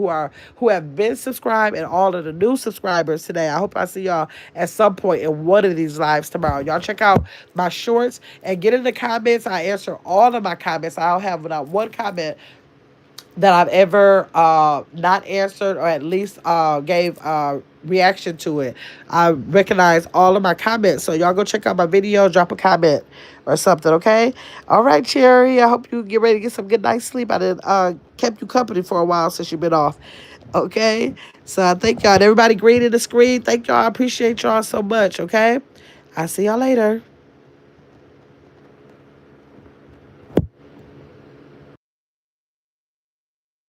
who have been subscribed and all of the new subscribers today. I hope I see y'all at some point in one of these lives tomorrow. Y'all check out my shorts and get in the comments. I answer all of my comments. I'll have not one comment that I've ever not answered or at least gave reaction to it. I recognize all of my comments. So y'all go check out my video, drop a comment or something, okay? All right, Cherry. I hope you get ready to get some good night's sleep. I did kept you company for a while since you've been off. Okay? So I thank y'all. And everybody green in the screen. Thank y'all. I appreciate y'all so much, okay? I'll see y'all later.